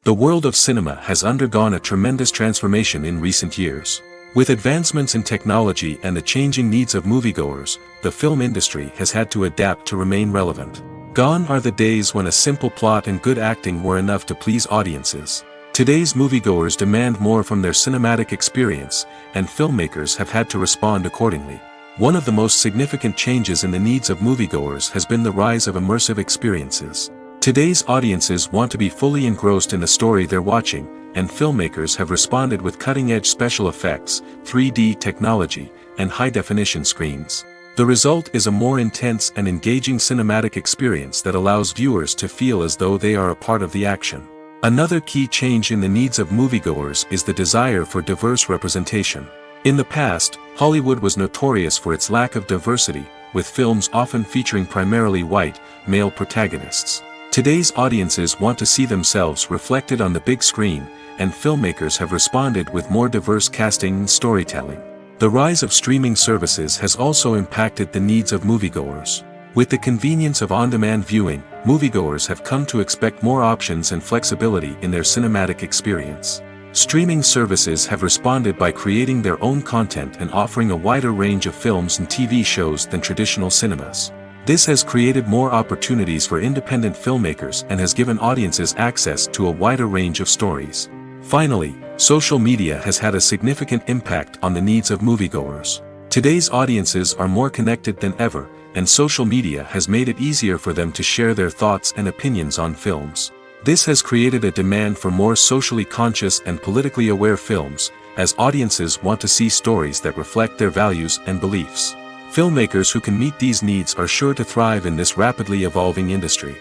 The world of cinema has undergone a tremendous transformation in recent years. With advancements in technology and the changing needs of moviegoers, the film industry has had to adapt to remain relevant. Gone are the days when a simple plot and good acting were enough to please audiences. Today's moviegoers demand more from their cinematic experience, and filmmakers have had to respond accordingly. One of the most significant changes in the needs of moviegoers has been the rise of immersive experiences. Today's audiences want to be fully engrossed in the story they're watching, and filmmakers have responded with cutting-edge special effects, 3D technology, and high-definition screens. The result is a more intense and engaging cinematic experience that allows viewers to feel as though they are a part of the action. Another key change in the needs of moviegoers is the desire for diverse representation. In the past, Hollywood was notorious for its lack of diversity, with films often featuring primarily white, male protagonists. Today's audiences want to see themselves reflected on the big screen, and filmmakers have responded with more diverse casting and storytelling. The rise of streaming services has also impacted the needs of moviegoers. With the convenience of on-demand viewing, moviegoers have come to expect more options and flexibility in their cinematic experience. Streaming services have responded by creating their own content and offering a wider range of films and TV shows than traditional cinemas. This has created more opportunities for independent filmmakers and has given audiences access to a wider range of stories. Finally, social media has had a significant impact on the needs of moviegoers. Today's audiences are more connected than ever, and social media has made it easier for them to share their thoughts and opinions on films. This has created a demand for more socially conscious and politically aware films, as audiences want to see stories that reflect their values and beliefs. Filmmakers who can meet these needs are sure to thrive in this rapidly evolving industry.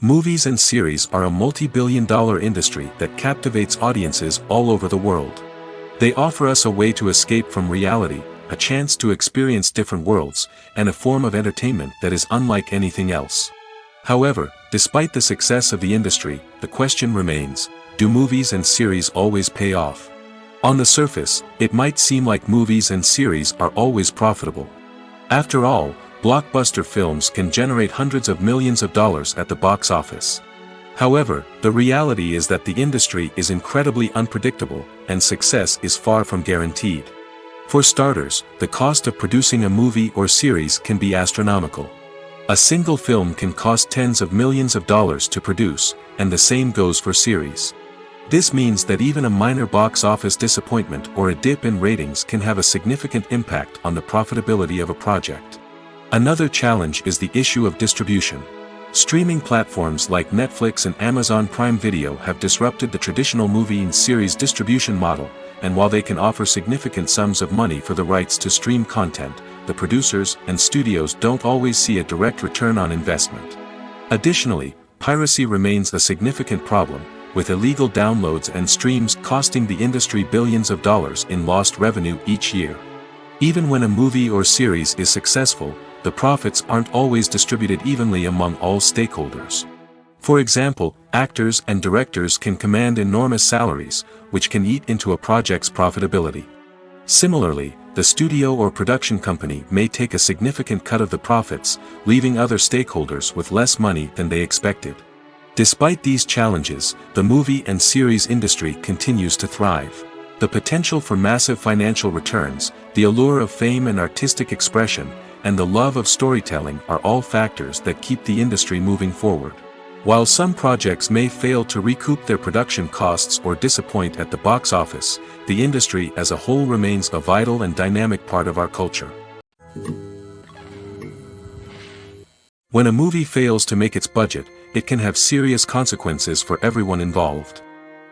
Movies and series are a multi-billion-dollar industry that captivates audiences all over the world. They offer us a way to escape from reality, a chance to experience different worlds, and a form of entertainment that is unlike anything else. However, despite the success of the industry, the question remains, do movies and series always pay off? On the surface, it might seem like movies and series are always profitable. After all, blockbuster films can generate hundreds of millions of dollars at the box office. However, the reality is that the industry is incredibly unpredictable, and success is far from guaranteed. For starters, the cost of producing a movie or series can be astronomical. A single film can cost tens of millions of dollars to produce, and the same goes for series. This means that even a minor box office disappointment or a dip in ratings can have a significant impact on the profitability of a project. Another challenge is the issue of distribution. Streaming platforms like Netflix and Amazon Prime Video have disrupted the traditional movie and series distribution model, and while they can offer significant sums of money for the rights to stream content, the producers and studios don't always see a direct return on investment. Additionally, piracy remains a significant problem, with illegal downloads and streams costing the industry billions of dollars in lost revenue each year. Even when a movie or series is successful, the profits aren't always distributed evenly among all stakeholders. For example, actors and directors can command enormous salaries, which can eat into a project's profitability. Similarly, the studio or production company may take a significant cut of the profits, leaving other stakeholders with less money than they expected. Despite these challenges, the movie and series industry continues to thrive. The potential for massive financial returns, the allure of fame and artistic expression, and the love of storytelling are all factors that keep the industry moving forward. While some projects may fail to recoup their production costs or disappoint at the box office, the industry as a whole remains a vital and dynamic part of our culture. When a movie fails to make its budget, it can have serious consequences for everyone involved.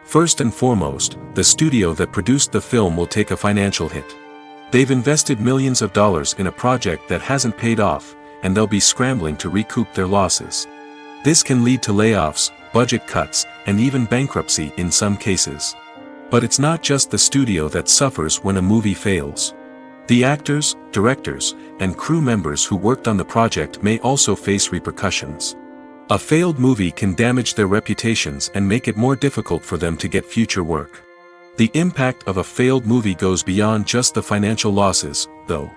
First and foremost, the studio that produced the film will take a financial hit. They've invested millions of dollars in a project that hasn't paid off, and they'll be scrambling to recoup their losses. This can lead to layoffs, budget cuts, and even bankruptcy in some cases. But it's not just the studio that suffers when a movie fails. The actors, directors, and crew members who worked on the project may also face repercussions. A failed movie can damage their reputations and make it more difficult for them to get future work. The impact of a failed movie goes beyond just the financial losses, though.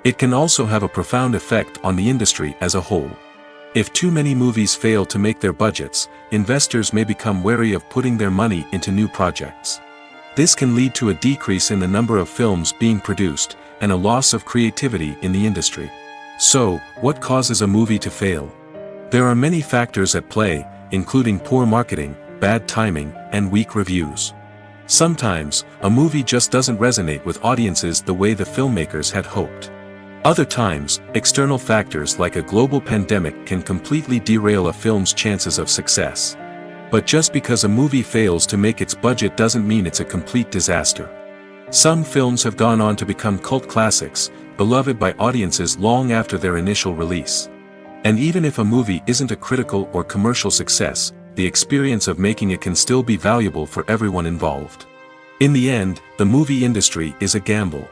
It can also have a profound effect on the industry as a whole. If too many movies fail to make their budgets, investors may become wary of putting their money into new projects. This can lead to a decrease in the number of films being produced, and a loss of creativity in the industry. So, what causes a movie to fail? There are many factors at play, including poor marketing, bad timing, and weak reviews. Sometimes, a movie just doesn't resonate with audiences the way the filmmakers had hoped. Other times, external factors like a global pandemic can completely derail a film's chances of success. But just because a movie fails to make its budget doesn't mean it's a complete disaster. Some films have gone on to become cult classics, beloved by audiences long after their initial release. And even if a movie isn't a critical or commercial success, the experience of making it can still be valuable for everyone involved. In the end, the movie industry is a gamble.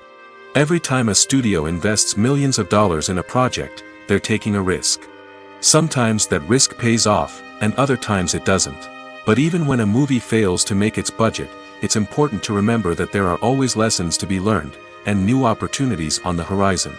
Every time a studio invests millions of dollars in a project, they're taking a risk. Sometimes that risk pays off, and other times it doesn't. But even when a movie fails to make its budget, it's important to remember that there are always lessons to be learned, and new opportunities on the horizon.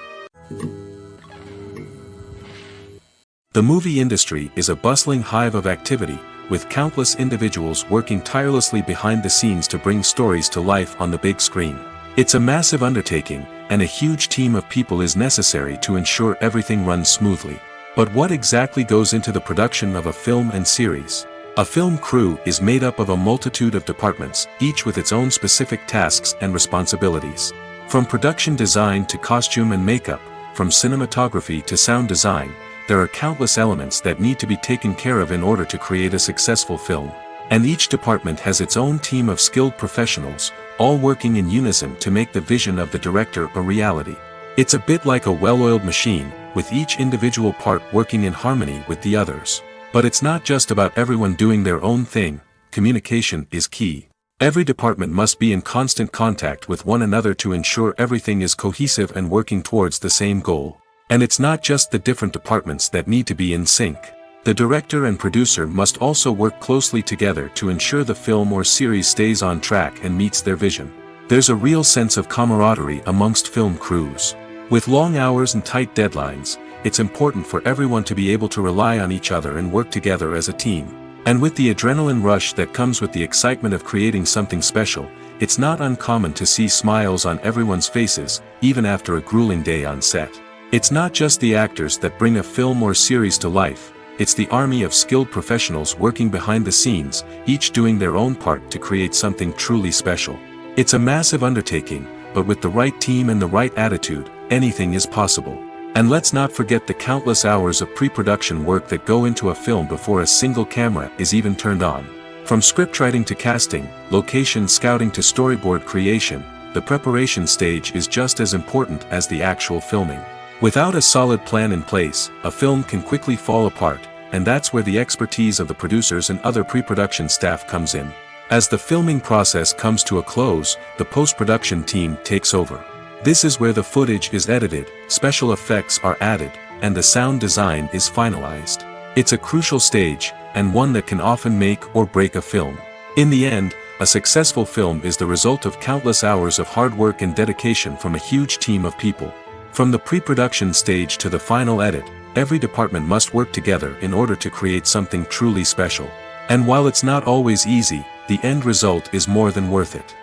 The movie industry is a bustling hive of activity, with countless individuals working tirelessly behind the scenes to bring stories to life on the big screen. It's a massive undertaking, and a huge team of people is necessary to ensure everything runs smoothly. But what exactly goes into the production of a film and series? A film crew is made up of a multitude of departments, each with its own specific tasks and responsibilities. From production design to costume and makeup, from cinematography to sound design, there are countless elements that need to be taken care of in order to create a successful film. And each department has its own team of skilled professionals, all working in unison to make the vision of the director a reality. It's a bit like a well-oiled machine, with each individual part working in harmony with the others. But it's not just about everyone doing their own thing. Communication is key. Every department must be in constant contact with one another to ensure everything is cohesive and working towards the same goal. And it's not just the different departments that need to be in sync. The director and producer must also work closely together to ensure the film or series stays on track and meets their vision. There's a real sense of camaraderie amongst film crews. With long hours and tight deadlines, it's important for everyone to be able to rely on each other and work together as a team. And with the adrenaline rush that comes with the excitement of creating something special, it's not uncommon to see smiles on everyone's faces, even after a grueling day on set. It's not just the actors that bring a film or series to life, it's the army of skilled professionals working behind the scenes, each doing their own part to create something truly special. It's a massive undertaking, but with the right team and the right attitude, anything is possible. And let's not forget the countless hours of pre-production work that go into a film before a single camera is even turned on. From scriptwriting to casting, location scouting to storyboard creation, the preparation stage is just as important as the actual filming. Without a solid plan in place, a film can quickly fall apart, and that's where the expertise of the producers and other pre-production staff comes in. As the filming process comes to a close, the post-production team takes over. This is where the footage is edited, special effects are added, and the sound design is finalized. It's a crucial stage, and one that can often make or break a film. In the end, a successful film is the result of countless hours of hard work and dedication from a huge team of people. From the pre-production stage to the final edit, every department must work together in order to create something truly special. And while it's not always easy, the end result is more than worth it.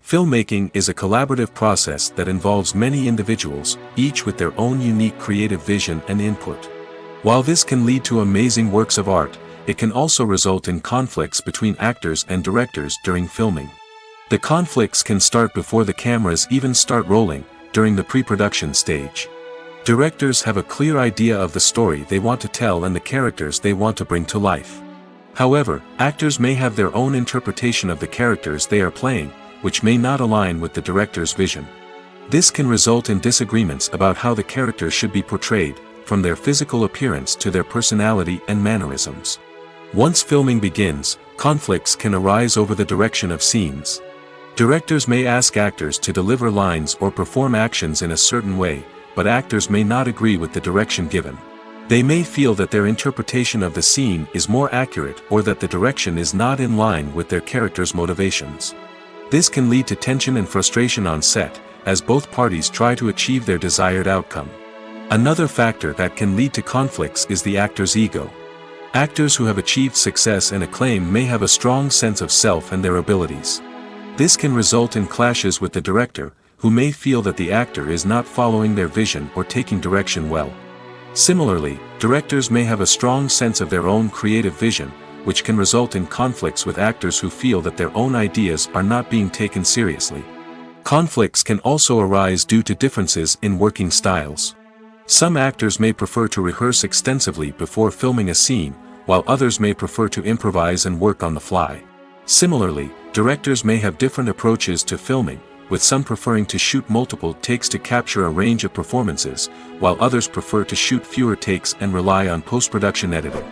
Filmmaking is a collaborative process that involves many individuals, each with their own unique creative vision and input. While this can lead to amazing works of art, it can also result in conflicts between actors and directors during filming. The conflicts can start before the cameras even start rolling, during the pre-production stage. Directors have a clear idea of the story they want to tell and the characters they want to bring to life. However, actors may have their own interpretation of the characters they are playing, which may not align with the director's vision. This can result in disagreements about how the characters should be portrayed, from their physical appearance to their personality and mannerisms. Once filming begins, conflicts can arise over the direction of scenes. Directors may ask actors to deliver lines or perform actions in a certain way, but actors may not agree with the direction given. They may feel that their interpretation of the scene is more accurate or that the direction is not in line with their character's motivations. This can lead to tension and frustration on set, as both parties try to achieve their desired outcome. Another factor that can lead to conflicts is the actor's ego. Actors who have achieved success and acclaim may have a strong sense of self and their abilities. This can result in clashes with the director, who may feel that the actor is not following their vision or taking direction well. Similarly, directors may have a strong sense of their own creative vision, which can result in conflicts with actors who feel that their own ideas are not being taken seriously. Conflicts can also arise due to differences in working styles. Some actors may prefer to rehearse extensively before filming a scene, while others may prefer to improvise and work on the fly. Similarly, directors may have different approaches to filming, with some preferring to shoot multiple takes to capture a range of performances, while others prefer to shoot fewer takes and rely on post-production editing.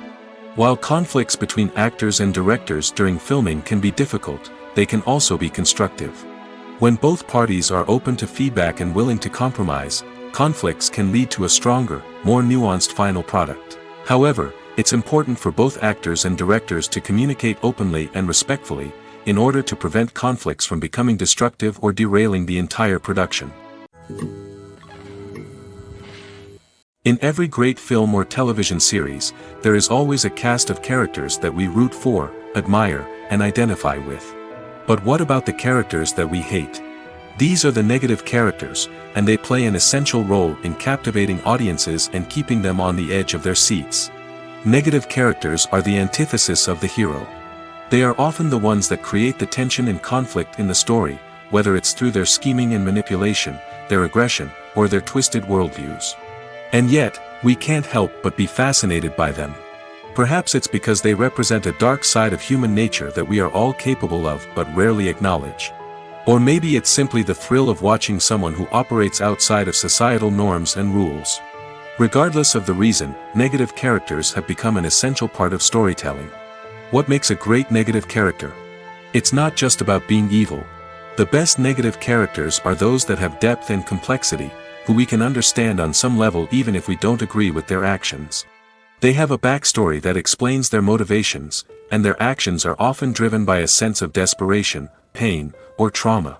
While conflicts between actors and directors during filming can be difficult, they can also be constructive. When both parties are open to feedback and willing to compromise, conflicts can lead to a stronger, more nuanced final product. However, it's important for both actors and directors to communicate openly and respectfully, in order to prevent conflicts from becoming destructive or derailing the entire production. In every great film or television series, there is always a cast of characters that we root for, admire, and identify with. But what about the characters that we hate? These are the negative characters, and they play an essential role in captivating audiences and keeping them on the edge of their seats. Negative characters are the antithesis of the hero. They are often the ones that create the tension and conflict in the story, whether it's through their scheming and manipulation, their aggression, or their twisted worldviews. And yet, we can't help but be fascinated by them. Perhaps it's because they represent a dark side of human nature that we are all capable of but rarely acknowledge. Or maybe it's simply the thrill of watching someone who operates outside of societal norms and rules. Regardless of the reason, negative characters have become an essential part of storytelling. What makes a great negative character? It's not just about being evil. The best negative characters are those that have depth and complexity, who we can understand on some level even if we don't agree with their actions. They have a backstory that explains their motivations, and their actions are often driven by a sense of desperation, pain, or trauma.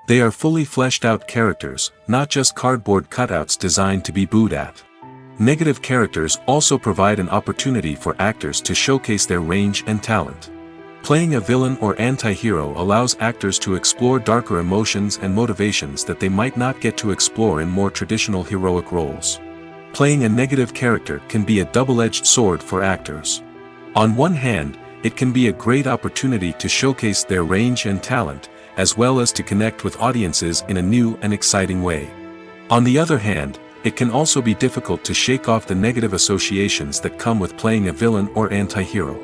They are fully fleshed out characters, not just cardboard cutouts designed to be booed at. Negative characters also provide an opportunity for actors to showcase their range and talent. Playing a villain or anti-hero allows actors to explore darker emotions and motivations that they might not get to explore in more traditional heroic roles. Playing a negative character can be a double-edged sword for actors. On one hand, it can be a great opportunity to showcase their range and talent, as well as to connect with audiences in a new and exciting way. On the other hand, it can also be difficult to shake off the negative associations that come with playing a villain or anti-hero.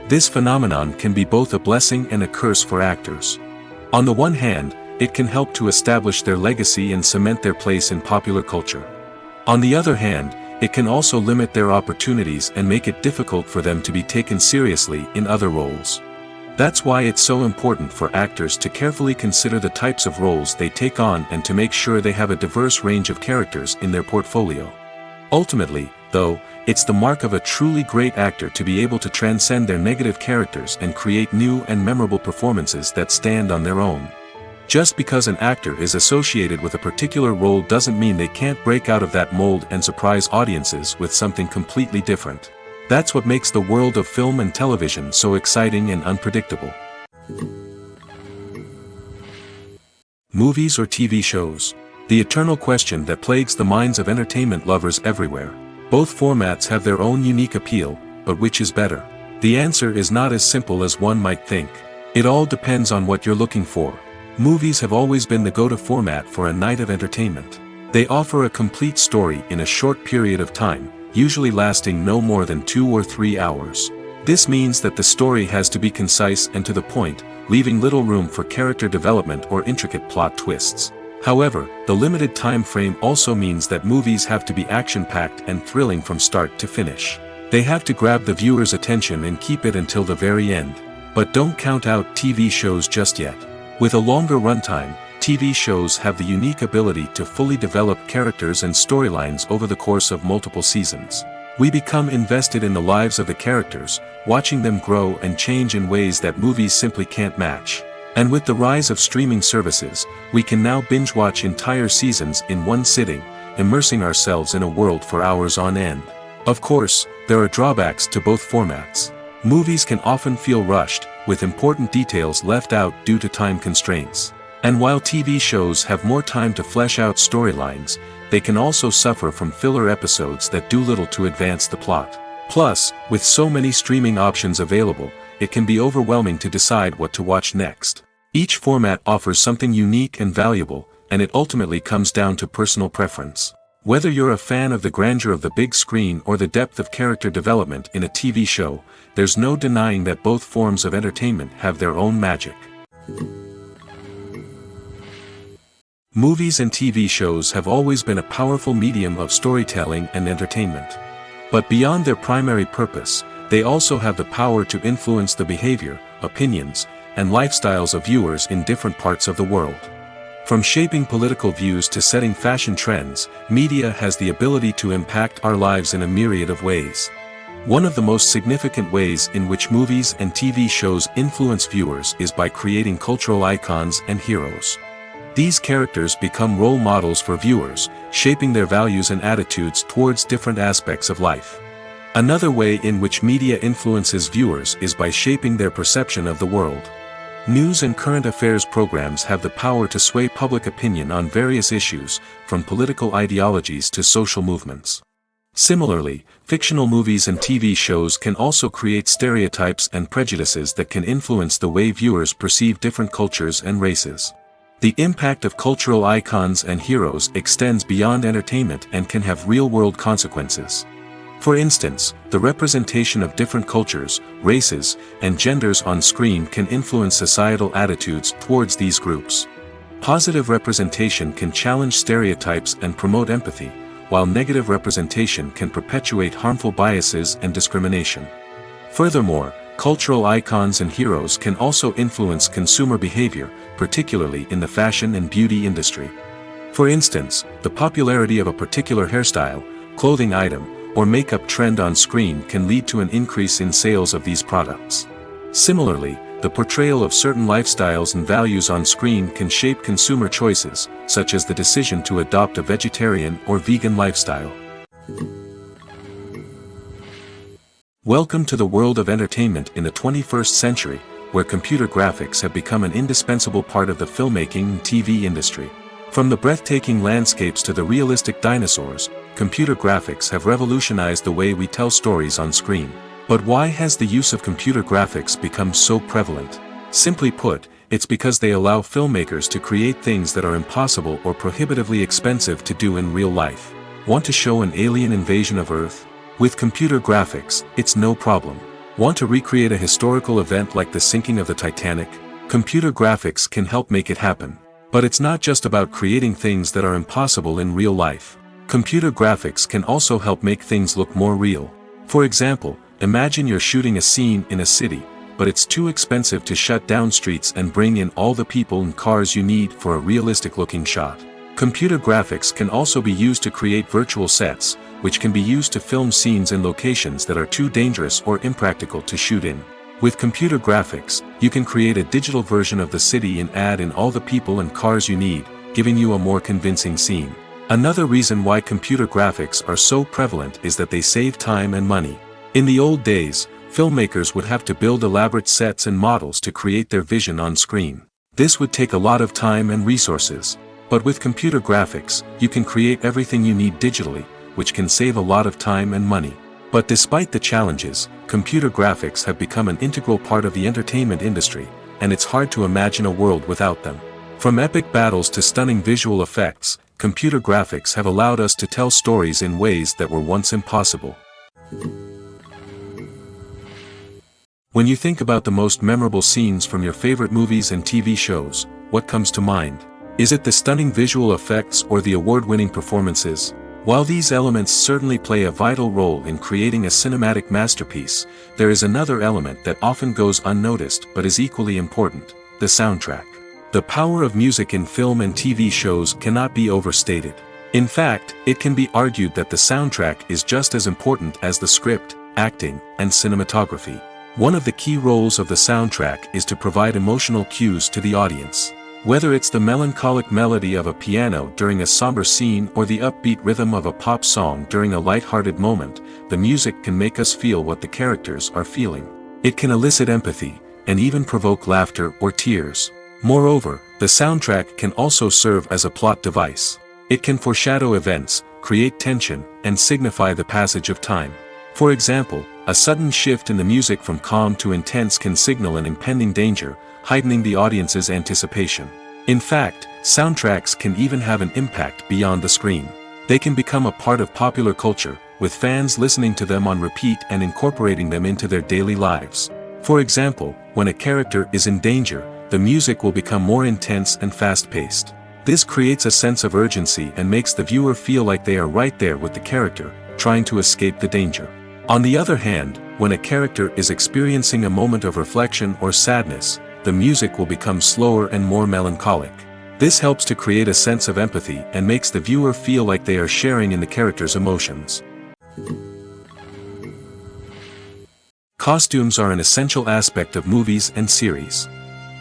This phenomenon can be both a blessing and a curse for actors. On the one hand, it can help to establish their legacy and cement their place in popular culture. On the other hand, it can also limit their opportunities and make it difficult for them to be taken seriously in other roles. That's why it's so important for actors to carefully consider the types of roles they take on and to make sure they have a diverse range of characters in their portfolio. Ultimately, though, it's the mark of a truly great actor to be able to transcend their negative characters and create new and memorable performances that stand on their own. Just because an actor is associated with a particular role doesn't mean they can't break out of that mold and surprise audiences with something completely different. That's what makes the world of film and television so exciting and unpredictable. Movies or TV shows? The eternal question that plagues the minds of entertainment lovers everywhere. Both formats have their own unique appeal, but which is better? The answer is not as simple as one might think. It all depends on what you're looking for. Movies have always been the go-to format for a night of entertainment. They offer a complete story in a short period of time, usually lasting no more than 2 or 3 hours. This means that the story has to be concise and to the point, leaving little room for character development or intricate plot twists. However, the limited time frame also means that movies have to be action-packed and thrilling from start to finish. They have to grab the viewer's attention and keep it until the very end. But don't count out TV shows just yet. With a longer runtime, TV shows have the unique ability to fully develop characters and storylines over the course of multiple seasons. We become invested in the lives of the characters, watching them grow and change in ways that movies simply can't match. And with the rise of streaming services, we can now binge-watch entire seasons in one sitting, immersing ourselves in a world for hours on end. Of course, there are drawbacks to both formats. Movies can often feel rushed, with important details left out due to time constraints. And while TV shows have more time to flesh out storylines, they can also suffer from filler episodes that do little to advance the plot. Plus, with so many streaming options available, it can be overwhelming to decide what to watch next. Each format offers something unique and valuable, and it ultimately comes down to personal preference. Whether you're a fan of the grandeur of the big screen or the depth of character development in a TV show, there's no denying that both forms of entertainment have their own magic. Movies and TV shows have always been a powerful medium of storytelling and entertainment. But beyond their primary purpose, they also have the power to influence the behavior, opinions, and lifestyles of viewers in different parts of the world. From shaping political views to setting fashion trends, media has the ability to impact our lives in a myriad of ways. One of the most significant ways in which movies and TV shows influence viewers is by creating cultural icons and heroes. These characters become role models for viewers, shaping their values and attitudes towards different aspects of life. Another way in which media influences viewers is by shaping their perception of the world. News and current affairs programs have the power to sway public opinion on various issues, from political ideologies to social movements. Similarly, fictional movies and TV shows can also create stereotypes and prejudices that can influence the way viewers perceive different cultures and races. The impact of cultural icons and heroes extends beyond entertainment and can have real-world consequences. For instance, the representation of different cultures, races, and genders on screen can influence societal attitudes towards these groups. Positive representation can challenge stereotypes and promote empathy, while negative representation can perpetuate harmful biases and discrimination. Furthermore, cultural icons and heroes can also influence consumer behavior, particularly in the fashion and beauty industry. For instance, the popularity of a particular hairstyle, clothing item, or makeup trend on screen can lead to an increase in sales of these products. Similarly, the portrayal of certain lifestyles and values on screen can shape consumer choices, such as the decision to adopt a vegetarian or vegan lifestyle. Welcome to the world of entertainment in the 21st century, where computer graphics have become an indispensable part of the filmmaking and TV industry. From the breathtaking landscapes to the realistic dinosaurs, computer graphics have revolutionized the way we tell stories on screen. But why has the use of computer graphics become so prevalent? Simply put, it's because they allow filmmakers to create things that are impossible or prohibitively expensive to do in real life. Want to show an alien invasion of Earth? With computer graphics, it's no problem. Want to recreate a historical event like the sinking of the Titanic? Computer graphics can help make it happen. But it's not just about creating things that are impossible in real life. Computer graphics can also help make things look more real. For example, imagine you're shooting a scene in a city, but it's too expensive to shut down streets and bring in all the people and cars you need for a realistic-looking shot. Computer graphics can also be used to create virtual sets, which can be used to film scenes in locations that are too dangerous or impractical to shoot in. With computer graphics, you can create a digital version of the city and add in all the people and cars you need, giving you a more convincing scene. Another reason why computer graphics are so prevalent is that they save time and money. In the old days, filmmakers would have to build elaborate sets and models to create their vision on screen. This would take a lot of time and resources. But with computer graphics, you can create everything you need digitally, which can save a lot of time and money. But despite the challenges, computer graphics have become an integral part of the entertainment industry, and it's hard to imagine a world without them. From epic battles to stunning visual effects, computer graphics have allowed us to tell stories in ways that were once impossible. When you think about the most memorable scenes from your favorite movies and TV shows, what comes to mind? Is it the stunning visual effects or the award-winning performances? While these elements certainly play a vital role in creating a cinematic masterpiece, there is another element that often goes unnoticed but is equally important: the soundtrack. The power of music in film and TV shows cannot be overstated. In fact, it can be argued that the soundtrack is just as important as the script, acting, and cinematography. One of the key roles of the soundtrack is to provide emotional cues to the audience. Whether it's the melancholic melody of a piano during a somber scene or the upbeat rhythm of a pop song during a light-hearted moment, the music can make us feel what the characters are feeling. It can elicit empathy, and even provoke laughter or tears. Moreover, the soundtrack can also serve as a plot device. It can foreshadow events, create tension, and signify the passage of time. For example, a sudden shift in the music from calm to intense can signal an impending danger, heightening the audience's anticipation. In fact, soundtracks can even have an impact beyond the screen. They can become a part of popular culture, with fans listening to them on repeat and incorporating them into their daily lives. For example, when a character is in danger, the music will become more intense and fast-paced. This creates a sense of urgency and makes the viewer feel like they are right there with the character, trying to escape the danger. On the other hand, when a character is experiencing a moment of reflection or sadness, the music will become slower and more melancholic. This helps to create a sense of empathy and makes the viewer feel like they are sharing in the character's emotions. Costumes are an essential aspect of movies and series.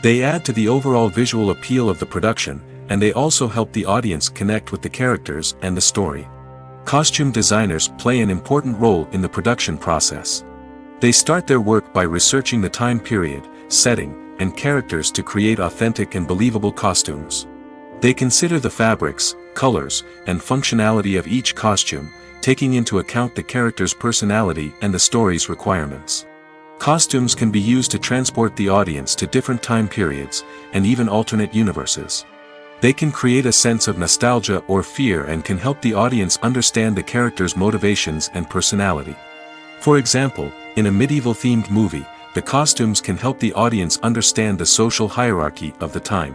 They add to the overall visual appeal of the production, and they also help the audience connect with the characters and the story. Costume designers play an important role in the production process. They start their work by researching the time period, setting, and characters to create authentic and believable costumes. They consider the fabrics, colors, and functionality of each costume, taking into account the character's personality and the story's requirements. Costumes can be used to transport the audience to different time periods, and even alternate universes. They can create a sense of nostalgia or fear and can help the audience understand the character's motivations and personality. For example, in a medieval-themed movie, the costumes can help the audience understand the social hierarchy of the time.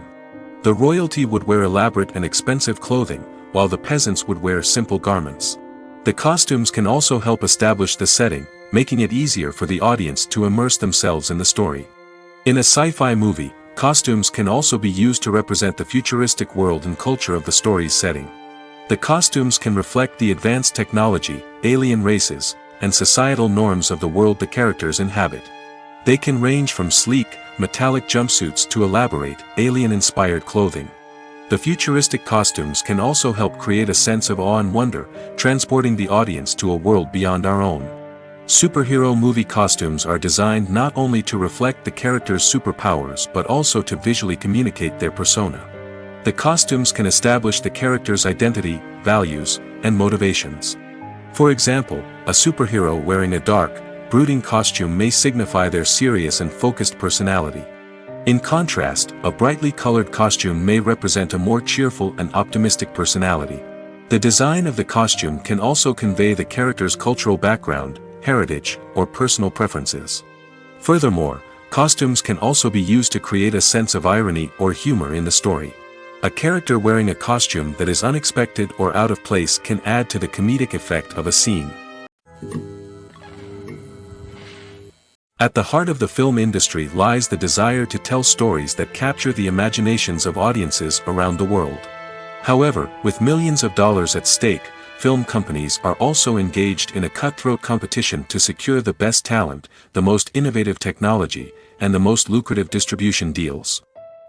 The royalty would wear elaborate and expensive clothing, while the peasants would wear simple garments. The costumes can also help establish the setting, making it easier for the audience to immerse themselves in the story. In a sci-fi movie, costumes can also be used to represent the futuristic world and culture of the story's setting. The costumes can reflect the advanced technology, alien races, and societal norms of the world the characters inhabit. They can range from sleek, metallic jumpsuits to elaborate, alien-inspired clothing. The futuristic costumes can also help create a sense of awe and wonder, transporting the audience to a world beyond our own. Superhero movie costumes are designed not only to reflect the character's superpowers but also to visually communicate their persona. The costumes can establish the character's identity, values, and motivations. For example, a superhero wearing a dark, brooding costume may signify their serious and focused personality. In contrast, a brightly colored costume may represent a more cheerful and optimistic personality. The design of the costume can also convey the character's cultural background, heritage, or personal preferences. Furthermore, costumes can also be used to create a sense of irony or humor in the story. A character wearing a costume that is unexpected or out of place can add to the comedic effect of a scene. At the heart of the film industry lies the desire to tell stories that capture the imaginations of audiences around the world. However, with millions of dollars at stake, film companies are also engaged in a cutthroat competition to secure the best talent, the most innovative technology, and the most lucrative distribution deals.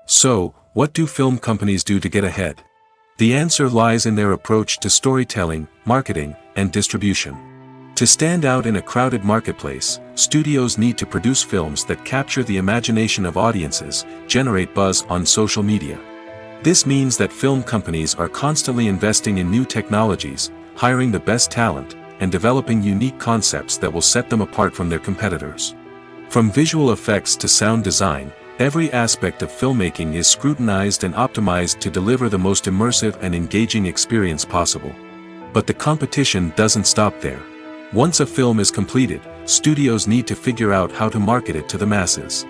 So, what do film companies do to get ahead? The answer lies in their approach to storytelling, marketing, and distribution. To stand out in a crowded marketplace, studios need to produce films that capture the imagination of audiences, generate buzz on social media. This means that film companies are constantly investing in new technologies, hiring the best talent, and developing unique concepts that will set them apart from their competitors. From visual effects to sound design, every aspect of filmmaking is scrutinized and optimized to deliver the most immersive and engaging experience possible. But the competition doesn't stop there. Once a film is completed, studios need to figure out how to market it to the masses.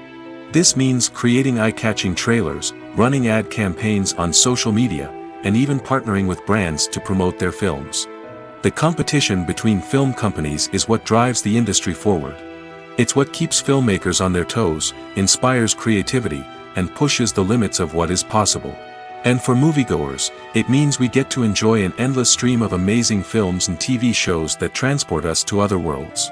This means creating eye-catching trailers, running ad campaigns on social media, and even partnering with brands to promote their films. The competition between film companies is what drives the industry forward. It's what keeps filmmakers on their toes, inspires creativity, and pushes the limits of what is possible. And for moviegoers, it means we get to enjoy an endless stream of amazing films and TV shows that transport us to other worlds.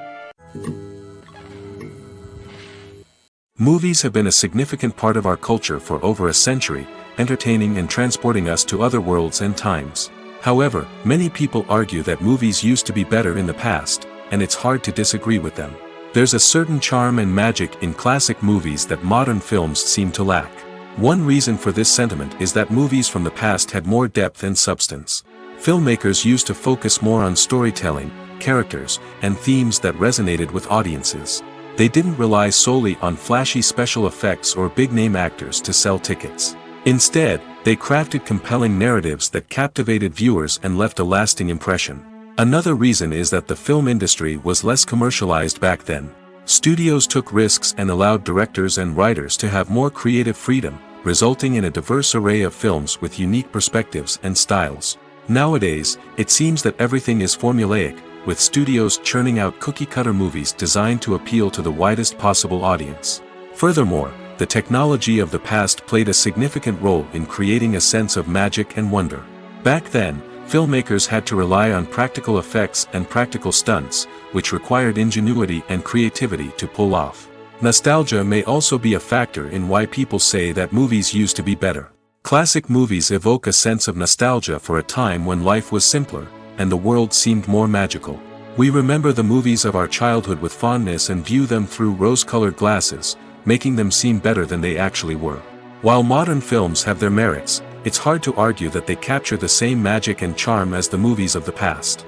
Movies have been a significant part of our culture for over a century, entertaining and transporting us to other worlds and times. However, many people argue that movies used to be better in the past, and it's hard to disagree with them. There's a certain charm and magic in classic movies that modern films seem to lack. One reason for this sentiment is that movies from the past had more depth and substance. Filmmakers used to focus more on storytelling, characters, and themes that resonated with audiences. They didn't rely solely on flashy special effects or big-name actors to sell tickets. Instead, they crafted compelling narratives that captivated viewers and left a lasting impression. Another reason is that the film industry was less commercialized back then. Studios took risks and allowed directors and writers to have more creative freedom, resulting in a diverse array of films with unique perspectives and styles. Nowadays, it seems that everything is formulaic, with studios churning out cookie-cutter movies designed to appeal to the widest possible audience. Furthermore, the technology of the past played a significant role in creating a sense of magic and wonder. Back then, filmmakers had to rely on practical effects and practical stunts, which required ingenuity and creativity to pull off. Nostalgia may also be a factor in why people say that movies used to be better. Classic movies evoke a sense of nostalgia for a time when life was simpler, and the world seemed more magical. We remember the movies of our childhood with fondness and view them through rose-colored glasses, making them seem better than they actually were. While modern films have their merits, it's hard to argue that they capture the same magic and charm as the movies of the past.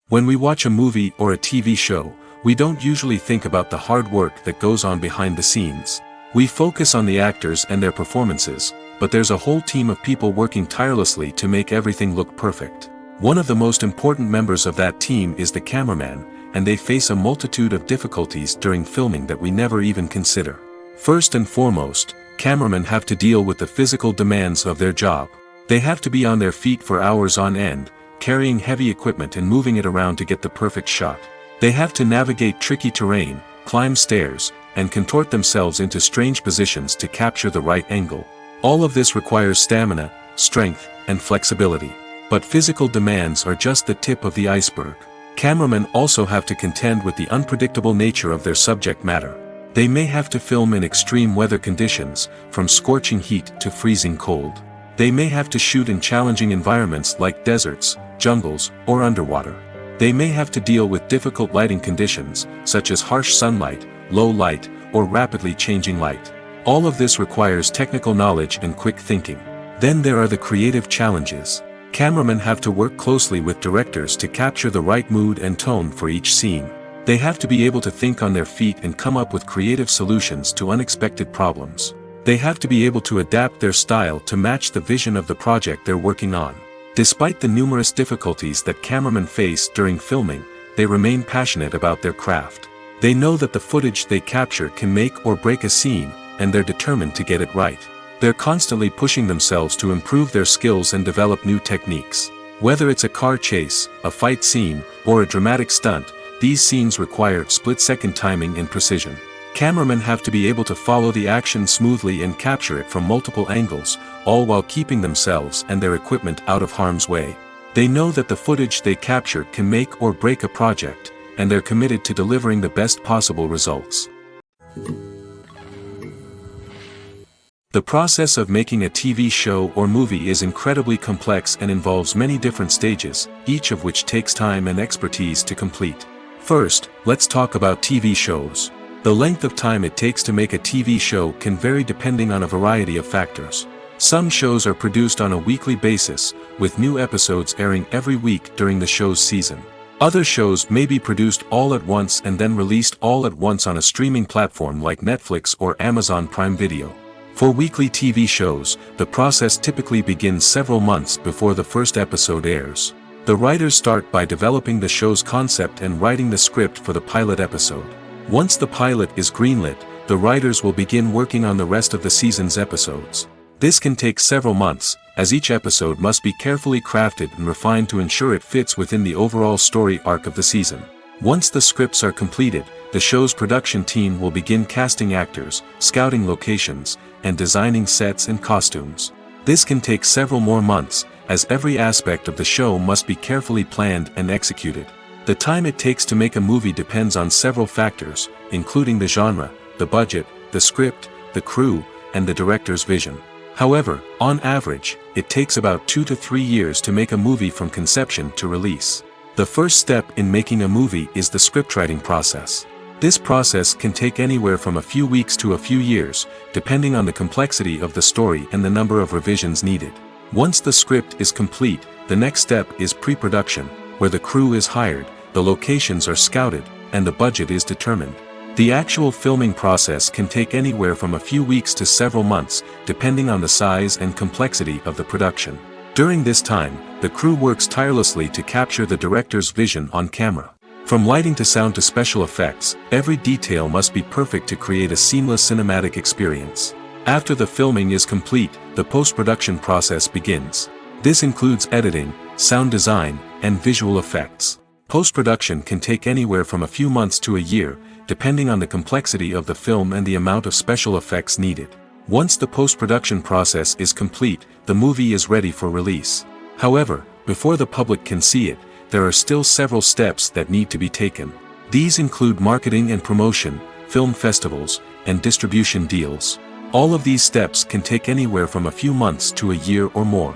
When we watch a movie or a TV show, we don't usually think about the hard work that goes on behind the scenes. We focus on the actors and their performances, but there's a whole team of people working tirelessly to make everything look perfect. One of the most important members of that team is the cameraman, and they face a multitude of difficulties during filming that we never even consider. First and foremost, cameramen have to deal with the physical demands of their job. They have to be on their feet for hours on end, carrying heavy equipment and moving it around to get the perfect shot. They have to navigate tricky terrain, climb stairs, and contort themselves into strange positions to capture the right angle. All of this requires stamina, strength, and flexibility. But physical demands are just the tip of the iceberg. Cameramen also have to contend with the unpredictable nature of their subject matter. They may have to film in extreme weather conditions, from scorching heat to freezing cold. They may have to shoot in challenging environments like deserts, jungles, or underwater. They may have to deal with difficult lighting conditions, such as harsh sunlight, low light, or rapidly changing light. All of this requires technical knowledge and quick thinking. Then there are the creative challenges. Cameramen have to work closely with directors to capture the right mood and tone for each scene. They have to be able to think on their feet and come up with creative solutions to unexpected problems. They have to be able to adapt their style to match the vision of the project they're working on. Despite the numerous difficulties that cameramen face during filming, they remain passionate about their craft. They know that the footage they capture can make or break a scene, and they're determined to get it right. They're constantly pushing themselves to improve their skills and develop new techniques. Whether it's a car chase, a fight scene, or a dramatic stunt, these scenes require split-second timing and precision. Cameramen have to be able to follow the action smoothly and capture it from multiple angles, all while keeping themselves and their equipment out of harm's way. They know that the footage they capture can make or break a project, and they're committed to delivering the best possible results. The process of making a TV show or movie is incredibly complex and involves many different stages, each of which takes time and expertise to complete. First, let's talk about TV shows. The length of time it takes to make a TV show can vary depending on a variety of factors. Some shows are produced on a weekly basis, with new episodes airing every week during the show's season. Other shows may be produced all at once and then released all at once on a streaming platform like Netflix or Amazon Prime Video. For weekly TV shows, the process typically begins several months before the first episode airs. The writers start by developing the show's concept and writing the script for the pilot episode. Once the pilot is greenlit, the writers will begin working on the rest of the season's episodes. This can take several months, as each episode must be carefully crafted and refined to ensure it fits within the overall story arc of the season. Once the scripts are completed, the show's production team will begin casting actors, scouting locations, and designing sets and costumes. This can take several more months, as every aspect of the show must be carefully planned and executed. The time it takes to make a movie depends on several factors, including the genre, the budget, the script, the crew, and the director's vision. However, on average, it takes about 2 to 3 years to make a movie from conception to release. The first step in making a movie is the scriptwriting process. This process can take anywhere from a few weeks to a few years, depending on the complexity of the story and the number of revisions needed. Once the script is complete, the next step is pre-production, where the crew is hired, the locations are scouted, and the budget is determined. The actual filming process can take anywhere from a few weeks to several months, depending on the size and complexity of the production. During this time, the crew works tirelessly to capture the director's vision on camera. From lighting to sound to special effects, every detail must be perfect to create a seamless cinematic experience. After the filming is complete, the post-production process begins. This includes editing, sound design, and visual effects. Post-production can take anywhere from a few months to a year, depending on the complexity of the film and the amount of special effects needed. Once the post-production process is complete, the movie is ready for release. However, before the public can see it, there are still several steps that need to be taken. These include marketing and promotion, film festivals, and distribution deals. All of these steps can take anywhere from a few months to a year or more.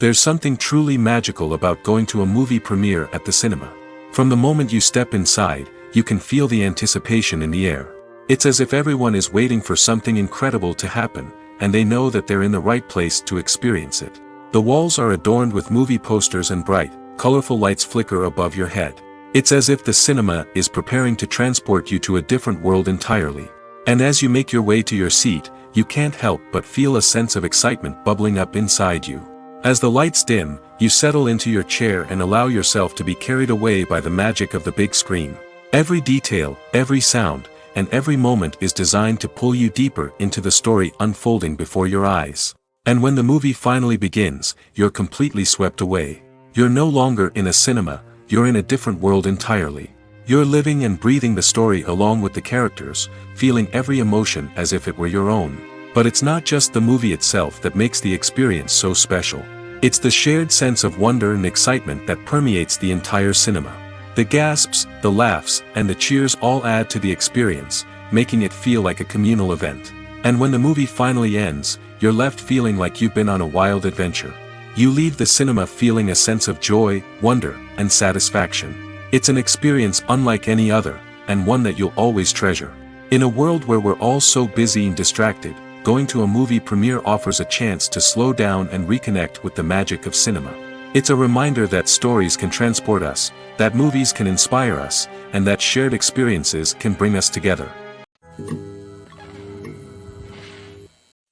There's something truly magical about going to a movie premiere at the cinema. From the moment you step inside, you can feel the anticipation in the air. It's as if everyone is waiting for something incredible to happen, and they know that they're in the right place to experience it. The walls are adorned with movie posters and bright, colorful lights flicker above your head. It's as if the cinema is preparing to transport you to a different world entirely. And as you make your way to your seat, you can't help but feel a sense of excitement bubbling up inside you. As the lights dim, you settle into your chair and allow yourself to be carried away by the magic of the big screen. Every detail, every sound, and every moment is designed to pull you deeper into the story unfolding before your eyes. And when the movie finally begins, you're completely swept away. You're no longer in a cinema, you're in a different world entirely. You're living and breathing the story along with the characters, feeling every emotion as if it were your own. But it's not just the movie itself that makes the experience so special. It's the shared sense of wonder and excitement that permeates the entire cinema. The gasps, the laughs, and the cheers all add to the experience, making it feel like a communal event. And when the movie finally ends, you're left feeling like you've been on a wild adventure. You leave the cinema feeling a sense of joy, wonder, and satisfaction. It's an experience unlike any other, and one that you'll always treasure. In a world where we're all so busy and distracted, going to a movie premiere offers a chance to slow down and reconnect with the magic of cinema. It's a reminder that stories can transport us, that movies can inspire us, and that shared experiences can bring us together.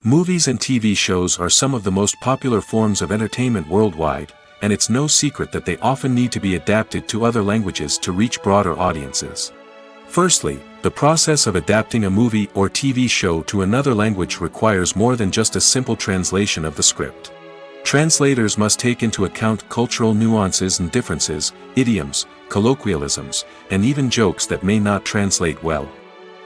Movies and TV shows are some of the most popular forms of entertainment worldwide, and it's no secret that they often need to be adapted to other languages to reach broader audiences. Firstly, the process of adapting a movie or TV show to another language requires more than just a simple translation of the script. Translators must take into account cultural nuances and differences, idioms, colloquialisms, and even jokes that may not translate well.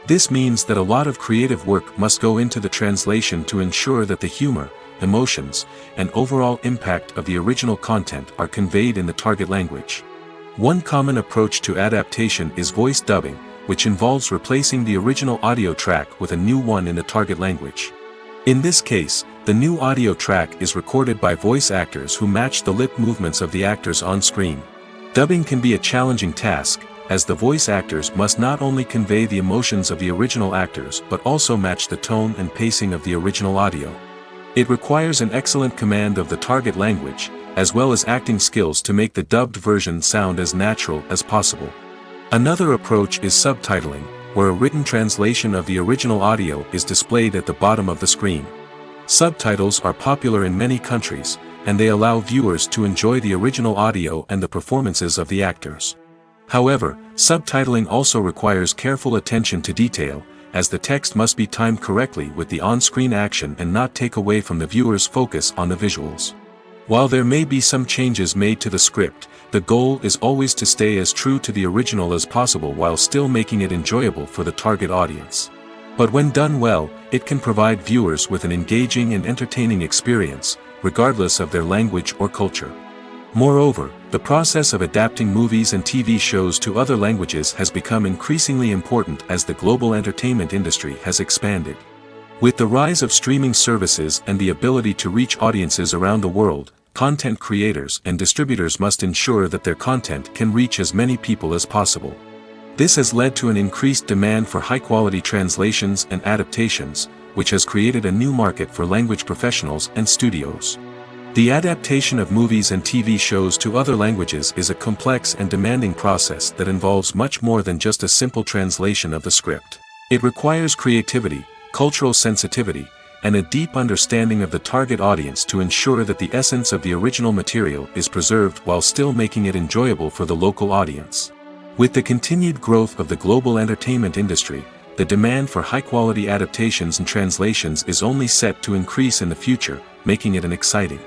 This means that a lot of creative work must go into the translation to ensure that the humor, emotions, and overall impact of the original content are conveyed in the target language. One common approach to adaptation is voice dubbing, which involves replacing the original audio track with a new one in the target language. In this case, the new audio track is recorded by voice actors who match the lip movements of the actors on screen. Dubbing can be a challenging task, as the voice actors must not only convey the emotions of the original actors but also match the tone and pacing of the original audio. It requires an excellent command of the target language, as well as acting skills to make the dubbed version sound as natural as possible. Another approach is subtitling, where a written translation of the original audio is displayed at the bottom of the screen. Subtitles are popular in many countries, and they allow viewers to enjoy the original audio and the performances of the actors. However, subtitling also requires careful attention to detail, as the text must be timed correctly with the on-screen action and not take away from the viewer's focus on the visuals. While there may be some changes made to the script, the goal is always to stay as true to the original as possible while still making it enjoyable for the target audience. But when done well, it can provide viewers with an engaging and entertaining experience, regardless of their language or culture. Moreover, the process of adapting movies and TV shows to other languages has become increasingly important as the global entertainment industry has expanded. With the rise of streaming services and the ability to reach audiences around the world, content creators and distributors must ensure that their content can reach as many people as possible. This has led to an increased demand for high-quality translations and adaptations, which has created a new market for language professionals and studios. The adaptation of movies and TV shows to other languages is a complex and demanding process that involves much more than just a simple translation of the script. It requires creativity, cultural sensitivity, and a deep understanding of the target audience to ensure that the essence of the original material is preserved while still making it enjoyable for the local audience. With the continued growth of the global entertainment industry, the demand for high-quality adaptations and translations is only set to increase in the future, making it an exciting.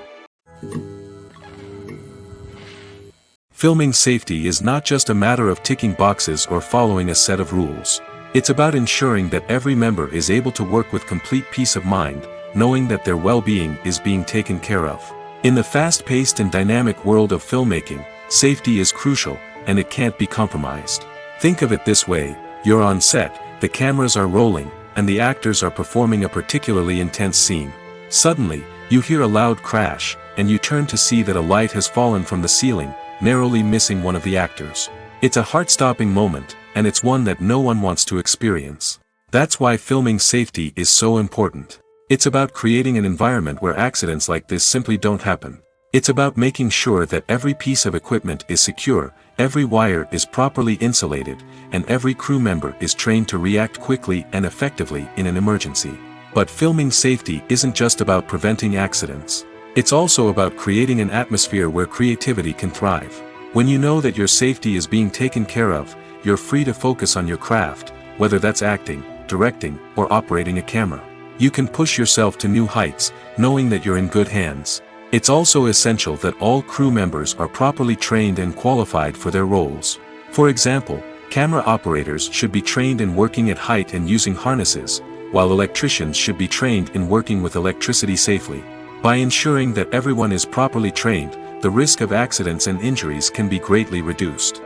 Filming safety is not just a matter of ticking boxes or following a set of rules. It's about ensuring that every member is able to work with complete peace of mind, knowing that their well-being is being taken care of. In the fast-paced and dynamic world of filmmaking, safety is crucial, and it can't be compromised. Think of it this way: you're on set, the cameras are rolling, and the actors are performing a particularly intense scene. Suddenly, you hear a loud crash, and you turn to see that a light has fallen from the ceiling, narrowly missing one of the actors. It's a heart-stopping moment, and it's one that no one wants to experience. That's why filming safety is so important. It's about creating an environment where accidents like this simply don't happen. It's about making sure that every piece of equipment is secure, every wire is properly insulated, and every crew member is trained to react quickly and effectively in an emergency. But filming safety isn't just about preventing accidents. It's also about creating an atmosphere where creativity can thrive. When you know that your safety is being taken care of, you're free to focus on your craft, whether that's acting, directing, or operating a camera. You can push yourself to new heights, knowing that you're in good hands. It's also essential that all crew members are properly trained and qualified for their roles. For example, camera operators should be trained in working at height and using harnesses, while electricians should be trained in working with electricity safely. By ensuring that everyone is properly trained, the risk of accidents and injuries can be greatly reduced.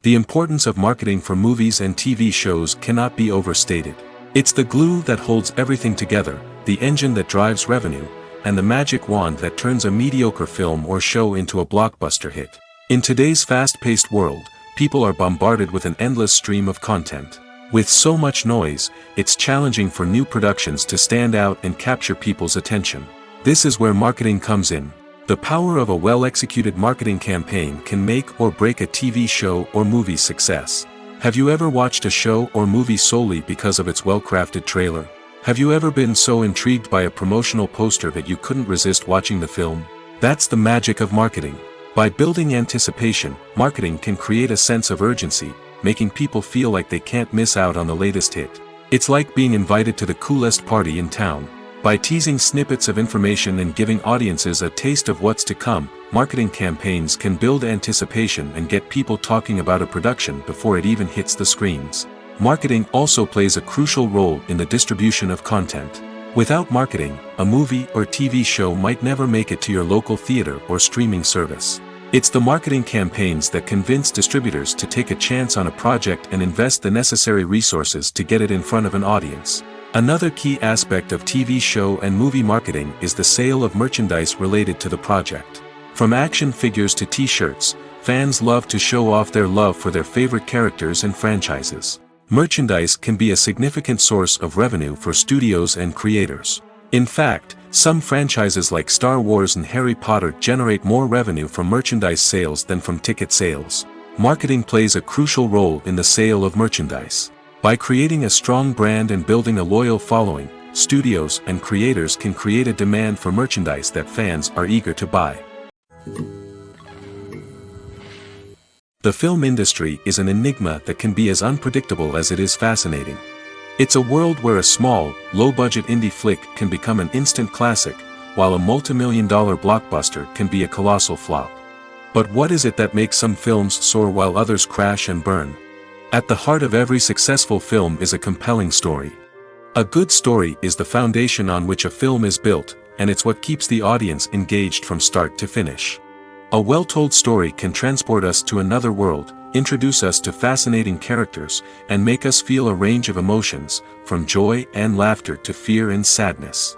The importance of marketing for movies and TV shows cannot be overstated. It's the glue that holds everything together, the engine that drives revenue, and the magic wand that turns a mediocre film or show into a blockbuster hit. In today's fast-paced world, people are bombarded with an endless stream of content. With so much noise, it's challenging for new productions to stand out and capture people's attention. This is where marketing comes in. The power of a well-executed marketing campaign can make or break a TV show or movie's success. Have you ever watched a show or movie solely because of its well-crafted trailer? Have you ever been so intrigued by a promotional poster that you couldn't resist watching the film? That's the magic of marketing. By building anticipation, marketing can create a sense of urgency, making people feel like they can't miss out on the latest hit. It's like being invited to the coolest party in town. By teasing snippets of information and giving audiences a taste of what's to come, marketing campaigns can build anticipation and get people talking about a production before it even hits the screens. Marketing also plays a crucial role in the distribution of content. Without marketing, a movie or TV show might never make it to your local theater or streaming service. It's the marketing campaigns that convince distributors to take a chance on a project and invest the necessary resources to get it in front of an audience. Another key aspect of TV show and movie marketing is the sale of merchandise related to the project. From action figures to t-shirts, fans love to show off their love for their favorite characters and franchises. Merchandise can be a significant source of revenue for studios and creators. In fact, some franchises like Star Wars and Harry Potter generate more revenue from merchandise sales than from ticket sales. Marketing plays a crucial role in the sale of merchandise. By creating a strong brand and building a loyal following, studios and creators can create a demand for merchandise that fans are eager to buy. The film industry is an enigma that can be as unpredictable as it is fascinating. It's a world where a small, low-budget indie flick can become an instant classic, while a multi-million-dollar blockbuster can be a colossal flop. But what is it that makes some films soar while others crash and burn? At the heart of every successful film is a compelling story. A good story is the foundation on which a film is built, and it's what keeps the audience engaged from start to finish. A well-told story can transport us to another world, introduce us to fascinating characters, and make us feel a range of emotions, from joy and laughter to fear and sadness.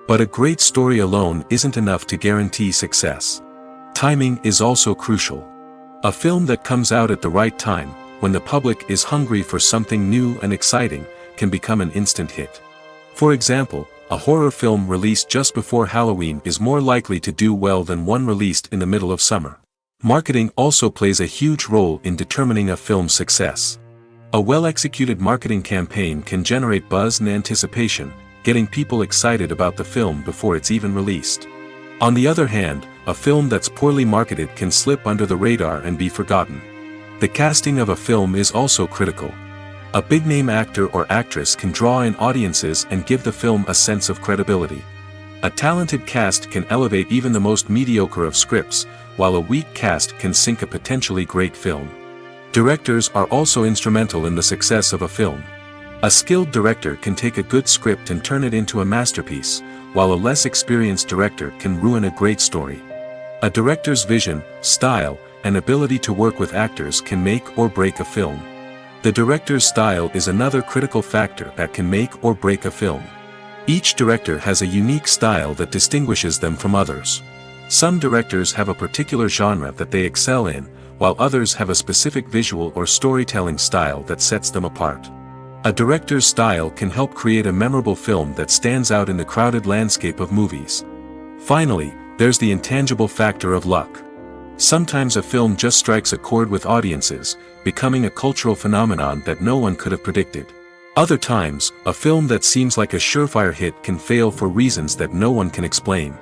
But a great story alone isn't enough to guarantee success. Timing is also crucial. A film that comes out at the right time, when the public is hungry for something new and exciting, can become an instant hit. For example, a horror film released just before Halloween is more likely to do well than one released in the middle of summer. Marketing also plays a huge role in determining a film's success. A well-executed marketing campaign can generate buzz and anticipation, getting people excited about the film before it's even released. On the other hand, a film that's poorly marketed can slip under the radar and be forgotten. The casting of a film is also critical. A big-name actor or actress can draw in audiences and give the film a sense of credibility. A talented cast can elevate even the most mediocre of scripts, while a weak cast can sink a potentially great film. Directors are also instrumental in the success of a film. A skilled director can take a good script and turn it into a masterpiece, while a less experienced director can ruin a great story. A director's vision, style, and ability to work with actors can make or break a film. The director's style is another critical factor that can make or break a film. Each director has a unique style that distinguishes them from others. Some directors have a particular genre that they excel in, while others have a specific visual or storytelling style that sets them apart. A director's style can help create a memorable film that stands out in the crowded landscape of movies. Finally, there's the intangible factor of luck. Sometimes a film just strikes a chord with audiences, becoming a cultural phenomenon that no one could have predicted. Other times, a film that seems like a surefire hit can fail for reasons that no one can explain.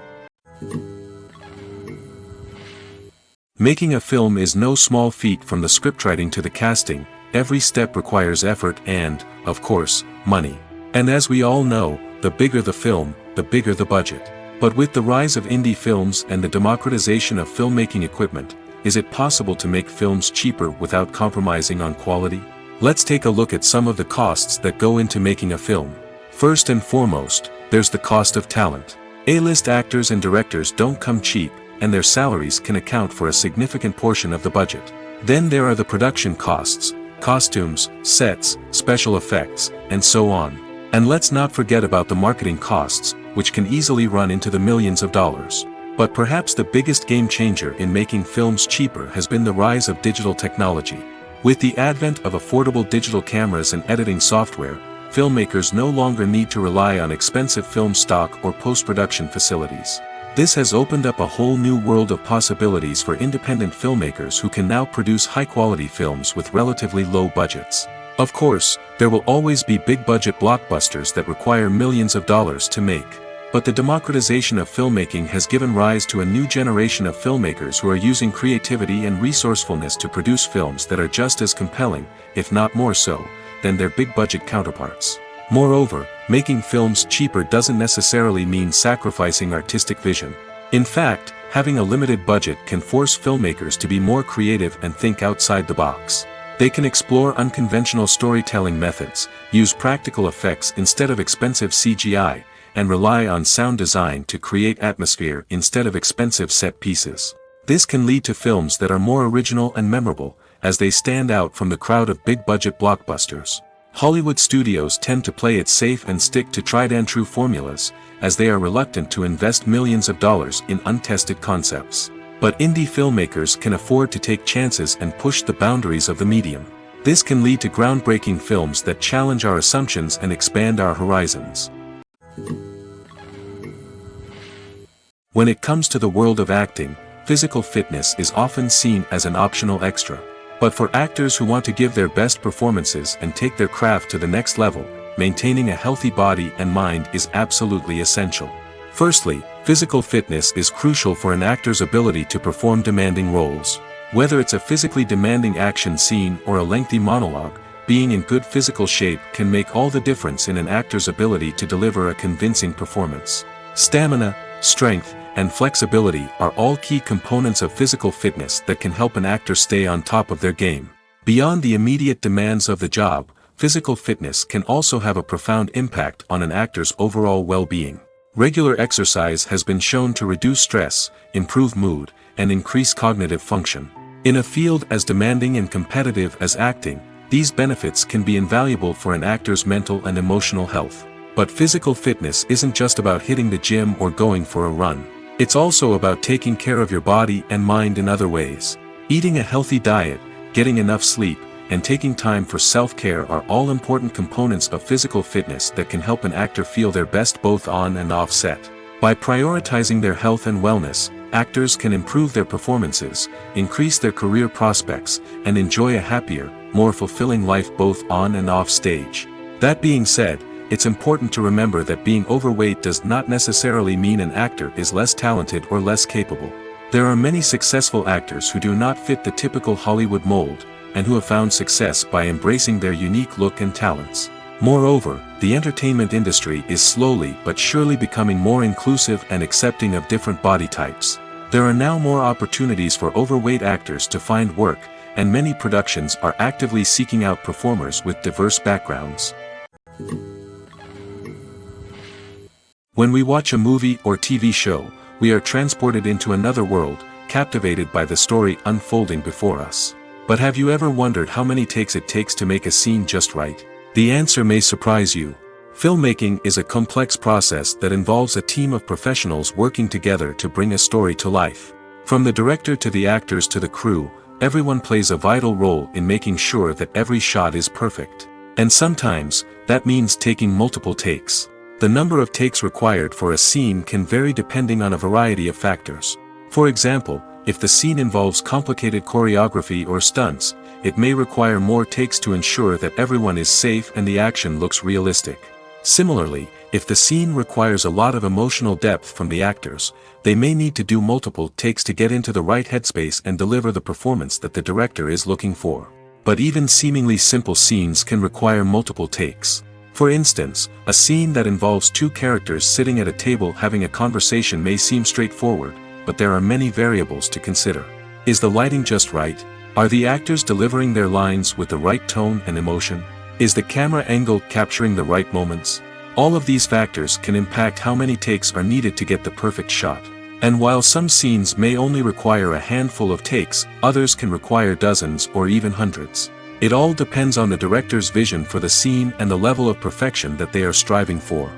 Making a film is no small feat. From the scriptwriting to the casting, every step requires effort and, of course, money. And as we all know, the bigger the film, the bigger the budget. But with the rise of indie films and the democratization of filmmaking equipment, is it possible to make films cheaper without compromising on quality? Let's take a look at some of the costs that go into making a film. First and foremost, there's the cost of talent. A-list actors and directors don't come cheap, and their salaries can account for a significant portion of the budget. Then there are the production costs, costumes, sets, special effects, and so on. And let's not forget about the marketing costs, which can easily run into the millions of dollars. But perhaps the biggest game changer in making films cheaper has been the rise of digital technology. With the advent of affordable digital cameras and editing software, filmmakers no longer need to rely on expensive film stock or post-production facilities. This has opened up a whole new world of possibilities for independent filmmakers who can now produce high-quality films with relatively low budgets. Of course, there will always be big-budget blockbusters that require millions of dollars to make. But the democratization of filmmaking has given rise to a new generation of filmmakers who are using creativity and resourcefulness to produce films that are just as compelling, if not more so, than their big-budget counterparts. Moreover, making films cheaper doesn't necessarily mean sacrificing artistic vision. In fact, having a limited budget can force filmmakers to be more creative and think outside the box. They can explore unconventional storytelling methods, use practical effects instead of expensive CGI, and rely on sound design to create atmosphere instead of expensive set pieces. This can lead to films that are more original and memorable, as they stand out from the crowd of big-budget blockbusters. Hollywood studios tend to play it safe and stick to tried-and-true formulas, as they are reluctant to invest millions of dollars in untested concepts. But indie filmmakers can afford to take chances and push the boundaries of the medium. This can lead to groundbreaking films that challenge our assumptions and expand our horizons. When it comes to the world of acting, physical fitness is often seen as an optional extra. But for actors who want to give their best performances and take their craft to the next level, maintaining a healthy body and mind is absolutely essential. Firstly, physical fitness is crucial for an actor's ability to perform demanding roles. Whether it's a physically demanding action scene or a lengthy monologue, being in good physical shape can make all the difference in an actor's ability to deliver a convincing performance. Stamina, strength, and flexibility are all key components of physical fitness that can help an actor stay on top of their game. Beyond the immediate demands of the job, physical fitness can also have a profound impact on an actor's overall well-being. Regular exercise has been shown to reduce stress, improve mood, and increase cognitive function. In a field as demanding and competitive as acting, these benefits can be invaluable for an actor's mental and emotional health. But physical fitness isn't just about hitting the gym or going for a run. It's also about taking care of your body and mind in other ways. Eating a healthy diet, getting enough sleep, and taking time for self-care are all important components of physical fitness that can help an actor feel their best both on and off set. By prioritizing their health and wellness, actors can improve their performances, increase their career prospects, and enjoy a happier, more fulfilling life both on and off stage. That being said, it's important to remember that being overweight does not necessarily mean an actor is less talented or less capable. There are many successful actors who do not fit the typical Hollywood mold, and who have found success by embracing their unique look and talents. Moreover, the entertainment industry is slowly but surely becoming more inclusive and accepting of different body types. There are now more opportunities for overweight actors to find work, and many productions are actively seeking out performers with diverse backgrounds. When we watch a movie or TV show, we are transported into another world, captivated by the story unfolding before us. But have you ever wondered how many takes it takes to make a scene just right? The answer may surprise you. Filmmaking is a complex process that involves a team of professionals working together to bring a story to life. From the director to the actors to the crew, everyone plays a vital role in making sure that every shot is perfect. And sometimes, that means taking multiple takes. The number of takes required for a scene can vary depending on a variety of factors. For example, if the scene involves complicated choreography or stunts, it may require more takes to ensure that everyone is safe and the action looks realistic. Similarly, if the scene requires a lot of emotional depth from the actors, they may need to do multiple takes to get into the right headspace and deliver the performance that the director is looking for. But even seemingly simple scenes can require multiple takes. For instance, a scene that involves two characters sitting at a table having a conversation may seem straightforward, but there are many variables to consider. Is the lighting just right? Are the actors delivering their lines with the right tone and emotion? Is the camera angle capturing the right moments? All of these factors can impact how many takes are needed to get the perfect shot. And while some scenes may only require a handful of takes, others can require dozens or even hundreds. It all depends on the director's vision for the scene and the level of perfection that they are striving for.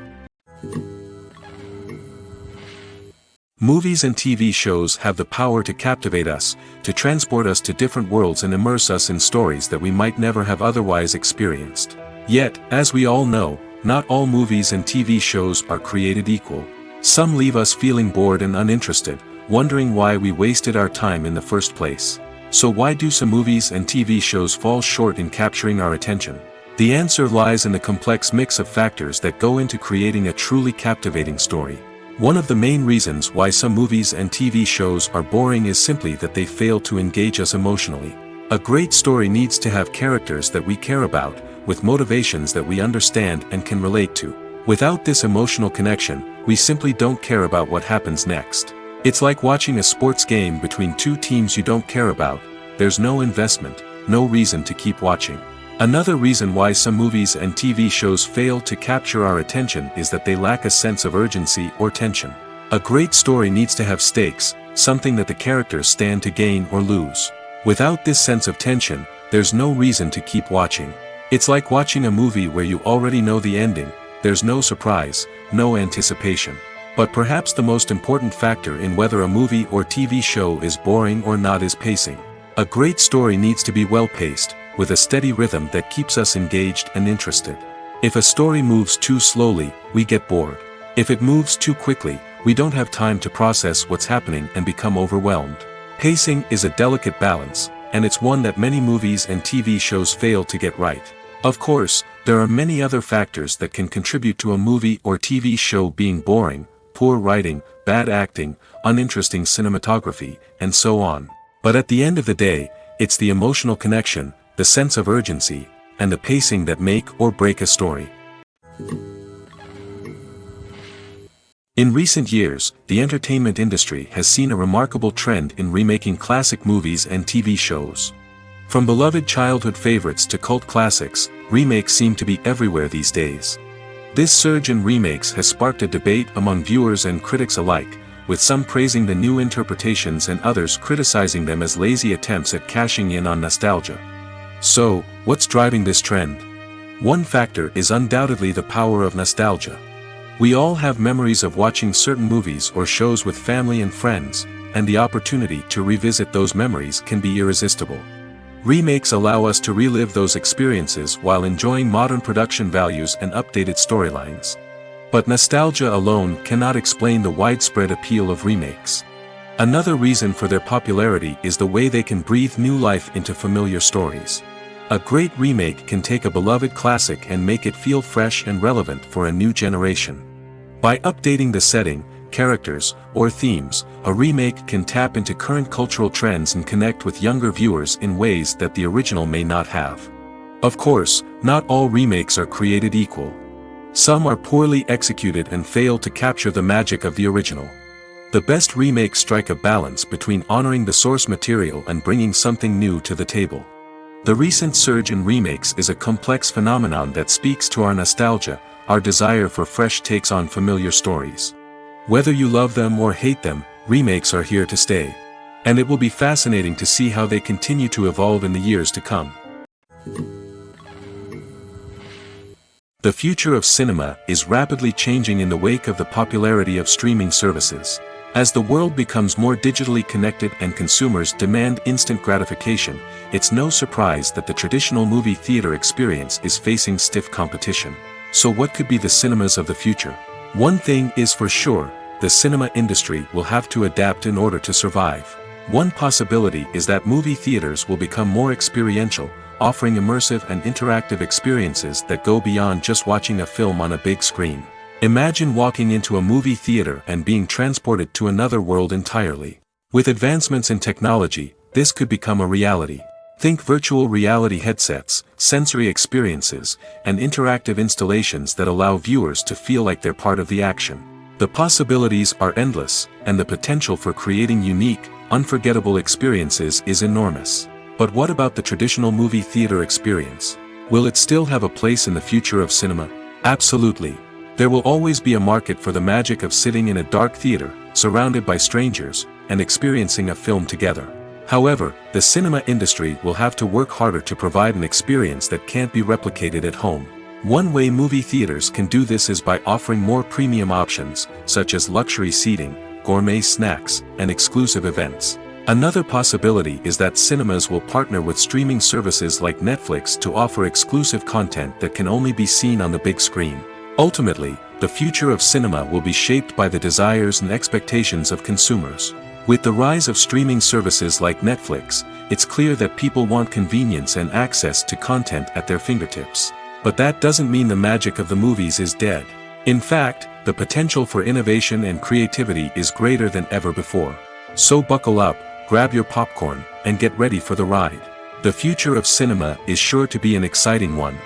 Movies and TV shows have the power to captivate us, to transport us to different worlds and immerse us in stories that we might never have otherwise experienced. Yet, as we all know, not all movies and TV shows are created equal. Some leave us feeling bored and uninterested, wondering why we wasted our time in the first place. So why do some movies and TV shows fall short in capturing our attention? The answer lies in the complex mix of factors that go into creating a truly captivating story. One of the main reasons why some movies and TV shows are boring is simply that they fail to engage us emotionally. A great story needs to have characters that we care about, with motivations that we understand and can relate to. Without this emotional connection, we simply don't care about what happens next. It's like watching a sports game between two teams you don't care about. There's no investment, no reason to keep watching. Another reason why some movies and TV shows fail to capture our attention is that they lack a sense of urgency or tension. A great story needs to have stakes, something that the characters stand to gain or lose. Without this sense of tension, there's no reason to keep watching. It's like watching a movie where you already know the ending. There's no surprise, no anticipation. But perhaps the most important factor in whether a movie or TV show is boring or not is pacing. A great story needs to be well-paced, with a steady rhythm that keeps us engaged and interested. If a story moves too slowly, we get bored. If it moves too quickly, we don't have time to process what's happening and become overwhelmed. Pacing is a delicate balance, and it's one that many movies and TV shows fail to get right. Of course, there are many other factors that can contribute to a movie or TV show being boring: poor writing, bad acting, uninteresting cinematography, and so on. But at the end of the day, it's the emotional connection, the sense of urgency, and the pacing that make or break a story. In recent years, the entertainment industry has seen a remarkable trend in remaking classic movies and TV shows. From beloved childhood favorites to cult classics, remakes seem to be everywhere these days. This surge in remakes has sparked a debate among viewers and critics alike, with some praising the new interpretations and others criticizing them as lazy attempts at cashing in on nostalgia. So, what's driving this trend? One factor is undoubtedly the power of nostalgia. We all have memories of watching certain movies or shows with family and friends, and the opportunity to revisit those memories can be irresistible. Remakes allow us to relive those experiences while enjoying modern production values and updated storylines. But nostalgia alone cannot explain the widespread appeal of remakes. Another reason for their popularity is the way they can breathe new life into familiar stories. A great remake can take a beloved classic and make it feel fresh and relevant for a new generation. By updating the setting, characters, or themes, a remake can tap into current cultural trends and connect with younger viewers in ways that the original may not have. Of course, not all remakes are created equal. Some are poorly executed and fail to capture the magic of the original. The best remakes strike a balance between honoring the source material and bringing something new to the table. The recent surge in remakes is a complex phenomenon that speaks to our nostalgia, our desire for fresh takes on familiar stories. Whether you love them or hate them, remakes are here to stay. And it will be fascinating to see how they continue to evolve in the years to come. The future of cinema is rapidly changing in the wake of the popularity of streaming services. As the world becomes more digitally connected and consumers demand instant gratification, it's no surprise that the traditional movie theater experience is facing stiff competition. So what could be the cinemas of the future? One thing is for sure, the cinema industry will have to adapt in order to survive. One possibility is that movie theaters will become more experiential, offering immersive and interactive experiences that go beyond just watching a film on a big screen. Imagine walking into a movie theater and being transported to another world entirely. With advancements in technology, this could become a reality. Think virtual reality headsets, sensory experiences, and interactive installations that allow viewers to feel like they're part of the action. The possibilities are endless, and the potential for creating unique, unforgettable experiences is enormous. But what about the traditional movie theater experience? Will it still have a place in the future of cinema? Absolutely. There will always be a market for the magic of sitting in a dark theater, surrounded by strangers, and experiencing a film together. However, the cinema industry will have to work harder to provide an experience that can't be replicated at home. One way movie theaters can do this is by offering more premium options, such as luxury seating, gourmet snacks, and exclusive events. Another possibility is that cinemas will partner with streaming services like Netflix to offer exclusive content that can only be seen on the big screen. Ultimately, the future of cinema will be shaped by the desires and expectations of consumers. With the rise of streaming services like Netflix, it's clear that people want convenience and access to content at their fingertips. But that doesn't mean the magic of the movies is dead. In fact, the potential for innovation and creativity is greater than ever before. So buckle up, grab your popcorn, and get ready for the ride. The future of cinema is sure to be an exciting one.